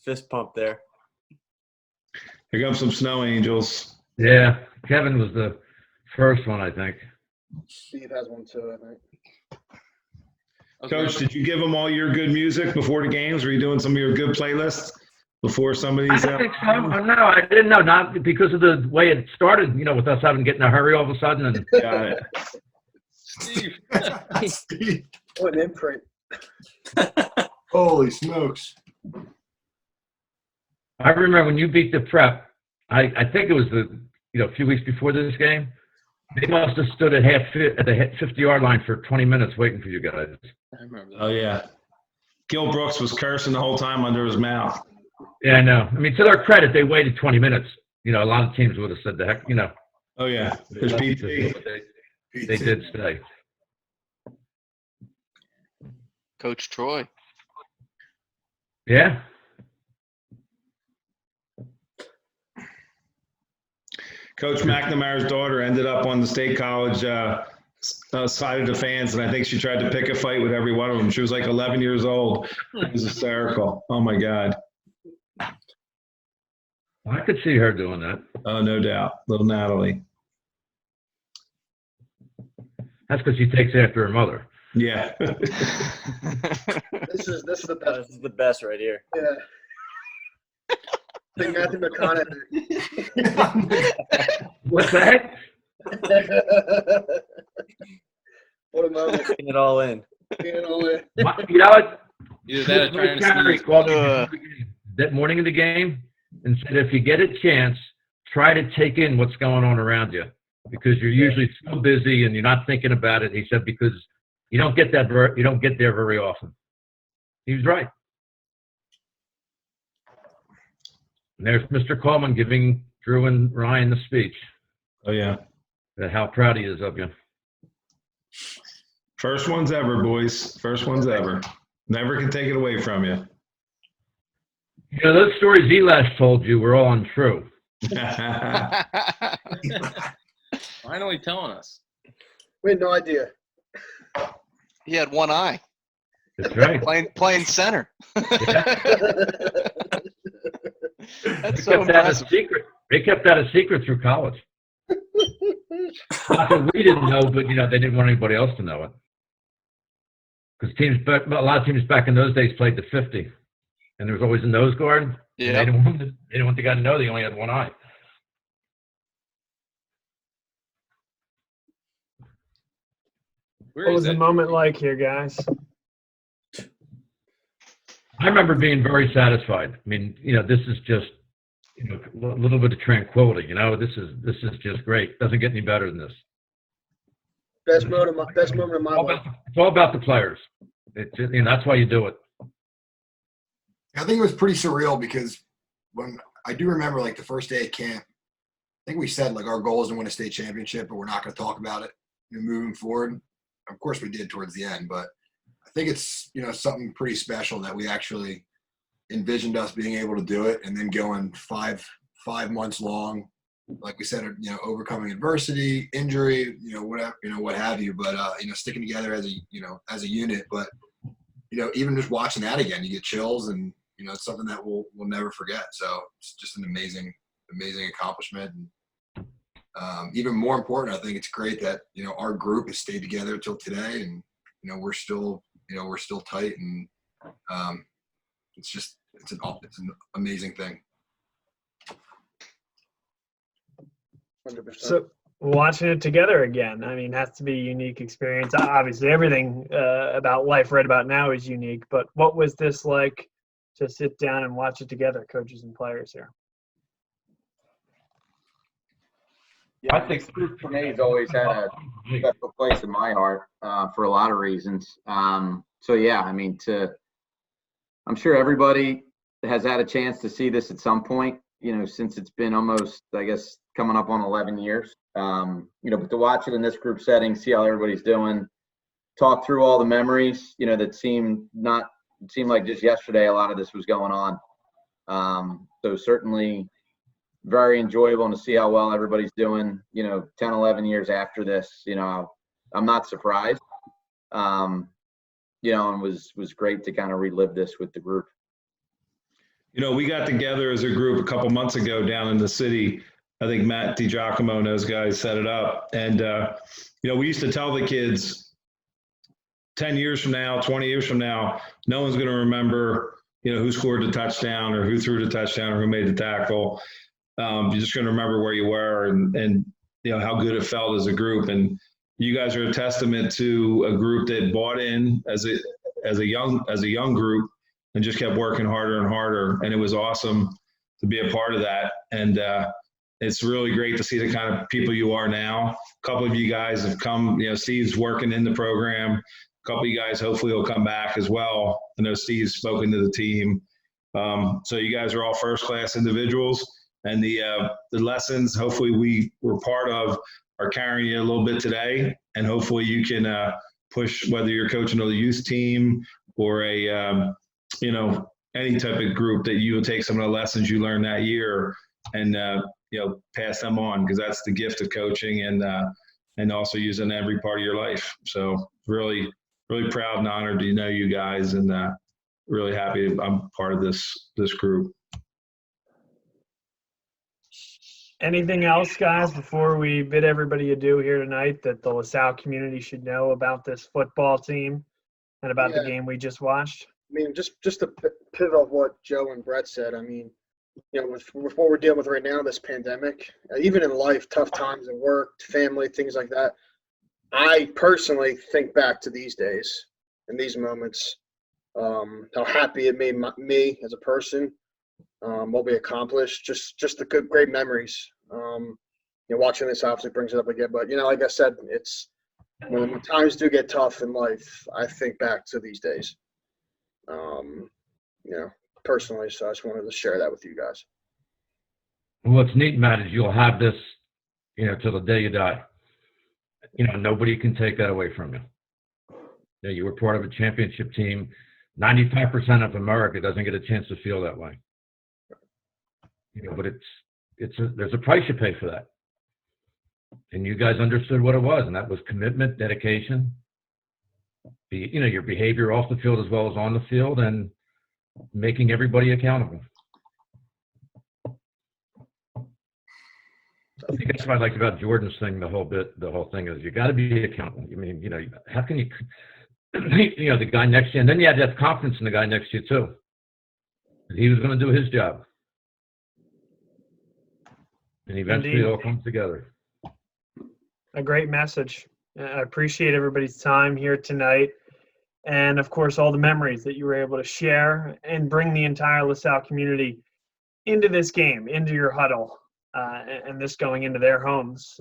fist pump there? Here comes some snow angels. Yeah, Kevin was the first one, I think. Steve has one too, I think. Coach, did you give them all your good music before the games? Were you doing some of your good playlists before some of these? I don't think so. No, I didn't know. Not because of the way it started, with us having to get in a hurry all of a sudden. And Got it. Steve. Steve. What an imprint. Holy smokes. I remember when you beat the Prep, I think it was a few weeks before this game. They must have stood at the 50-yard line for 20 minutes waiting for you guys. I remember that. Oh, yeah. Gil Brooks was cursing the whole time under his mouth. Yeah, I know. I mean, to their credit, they waited 20 minutes. A lot of teams would have said the heck, Oh, yeah. There's PT. They did stay. Coach Troy. Yeah. Coach McNamara's daughter ended up on the State College side of the fans, and I think she tried to pick a fight with every one of them. She was like 11 years old. It was hysterical. Oh, my God. I could see her doing that. Oh, no doubt. Little Natalie. That's because she takes after her mother. Yeah. This is the best. This is the best right here. Yeah. I think Matthew McConaughey. What's that? What a moment. Taking it all in. Taking it all in. You know what? Either that or trying to Gary sneeze. called me that morning of the game and said, if you get a chance, try to take in what's going on around you because you're usually so busy and you're not thinking about it. He said because you don't get there very often. He was right. And there's Mr. Coleman giving Drew and Ryan the speech. Oh, yeah. How proud he is of you. First ones ever, boys. First ones ever. Never can take it away from you. Those stories he last told you were all untrue. Finally telling us. We had no idea. He had one eye. That's right. Playing center. That's so kept that a impressive. secret. They kept that a secret through college. Not that we didn't know, but they didn't want anybody else to know it. Because a lot of teams back in those days played the 50, and there was always a nose guard. Yeah. They didn't want the guy to know they only had one eye. Where What is was the that? moment like here, guys? I remember being very satisfied. I mean, this is just a little bit of tranquility. This is just great. Doesn't get any better than this. Best moment of my life. It's all about the players. That's why you do it. I think it was pretty surreal because when I do remember like the first day at camp, I think we said like our goal is to win a state championship, but we're not going to talk about it moving forward. Of course we did towards the end, but I think it's, something pretty special that we actually envisioned us being able to do it and then going five months long, like we said, overcoming adversity, injury, whatever, what have you, but, sticking together as a unit. But, even just watching that again, you get chills and, it's something that we'll never forget. So it's just an amazing accomplishment. And even more important, I think it's great that, our group has stayed together till today, and, we're still tight, and it's an amazing thing. 100%. So watching it together again, I mean, has to be a unique experience. Obviously, everything about life right about now is unique, but what was this like to sit down and watch it together, coaches and players here? Yeah, I think group for me has always had a special place in my heart for a lot of reasons. So yeah, I mean, I'm sure everybody has had a chance to see this at some point, since it's been almost, I guess, coming up on 11 years. But to watch it in this group setting, see how everybody's doing, talk through all the memories, that seemed like just yesterday a lot of this was going on. So certainly very enjoyable to see how well everybody's doing, 10, 11 years after this. I'm not surprised. And was great to kind of relive this with the group. We got together as a group a couple months ago down in the city. I think Matt DiGiacomo and those guys set it up. And, we used to tell the kids 10 years from now, 20 years from now, no one's going to remember, who scored the touchdown or who threw the touchdown or who made the tackle. You're just going to remember where you were and how good it felt as a group. And you guys are a testament to a group that bought in as a young group and just kept working harder and harder. And it was awesome to be a part of that. And it's really great to see the kind of people you are now. A couple of you guys have come, Steve's working in the program. A couple of you guys hopefully will come back as well. I know Steve's spoken to the team. So you guys are all first-class individuals. And the lessons hopefully we were part of are carrying you a little bit today. And hopefully you can push, whether you're coaching a youth team or any type of group, that you will take some of the lessons you learned that year and, pass them on, because that's the gift of coaching and also using every part of your life. So really, really proud and honored to know you guys, and really happy I'm part of this group. Anything else, guys, before we bid everybody adieu here tonight that the LaSalle community should know about this football team and about the game we just watched? I mean, just to pivot off what Joe and Brett said, I mean, with what we're dealing with right now, this pandemic, even in life, tough times at work, family, things like that, I personally think back to these days and these moments, how happy it made me as a person, what we accomplished, just the good, great memories. Watching this obviously brings it up again, but like I said, it's when times do get tough in life, I think back to these days. Personally, so I just wanted to share that with you guys. What's neat, Matt, is you'll have this, till the day you die. Nobody can take that away from you. You were part of a championship team. 95% of America doesn't get a chance to feel that way. But there's a price you pay for that. And you guys understood what it was, and that was commitment, dedication, your behavior off the field as well as on the field, and making everybody accountable. I think that's what I liked about Jordan's thing. The whole thing is you got to be accountable. I mean, how can you, the guy next to you, and then you had to have confidence in the guy next to you too. He was going to do his job, and eventually it all comes together. A great message. I appreciate everybody's time here tonight. And, of course, all the memories that you were able to share and bring the entire LaSalle community into this game, into your huddle, and this going into their homes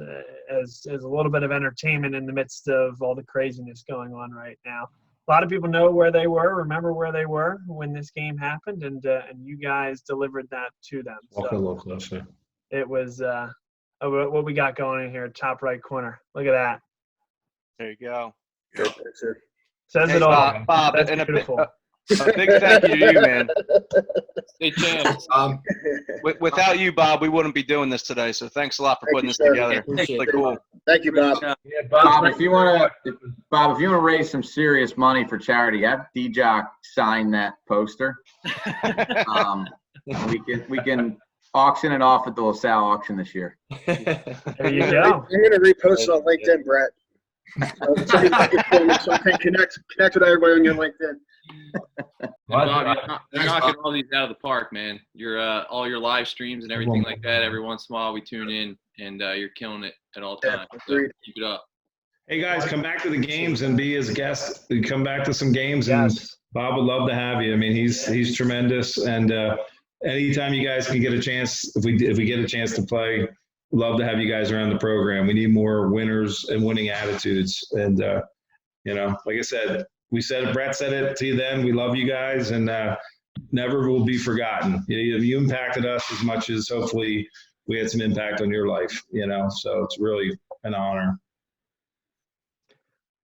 as a little bit of entertainment in the midst of all the craziness going on right now. A lot of people know where they were, remember where they were when this game happened, and you guys delivered that to them. Walk a little closer. It was what we got going in here, top right corner. Look at that. There you go. Good picture. Says it all. Bob, That's and beautiful. a big thank you to you, man. Stay tuned. Without you, Bob, we wouldn't be doing this today. So thanks a lot for putting this together. It's really cool. Thank you, Bob. Yeah, Bob, if you want to raise some serious money for charity, have D-Jock sign that poster. We can auction it off at the LaSalle auction this year. There you go. I'm gonna repost it on LinkedIn, Brett. So connect with everybody on your LinkedIn. Bob, you're knocking all these out of the park, man. You're all your live streams and everything like that. Every once in a while, we tune in, and you're killing it at all times. So keep it up. Hey guys, come back to the games and be his guest. Come back to some games, and Bob would love to have you. I mean, he's tremendous, and anytime you guys can get a chance, if we get a chance to play, love to have you guys around the program. We need more winners and winning attitudes, and like I said, Brett said it to you then. We love you guys, and never will be forgotten. You impacted us as much as hopefully we had some impact on your life. So it's really an honor.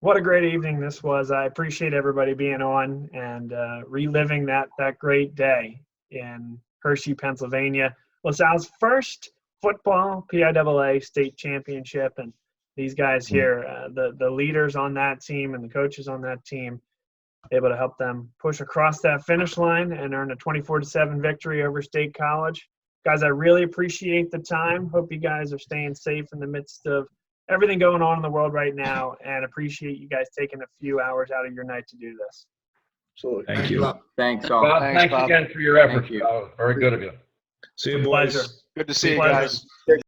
What a great evening this was. I appreciate everybody being on and reliving that great day in Hershey, Pennsylvania. LaSalle's first football PIAA state championship, and these guys here, the leaders on that team and the coaches on that team, able to help them push across that finish line and earn a 24-7 victory over State College. Guys, I really appreciate the time. Hope you guys are staying safe in the midst of everything going on in the world right now, and appreciate you guys taking a few hours out of your night to do this. Absolutely. Thank you. Thanks, all. Bob, thanks Bob. again for your efforts. Thank you. Very good of you. See you, boys. Pleasure. Good to see you Pleasure. guys.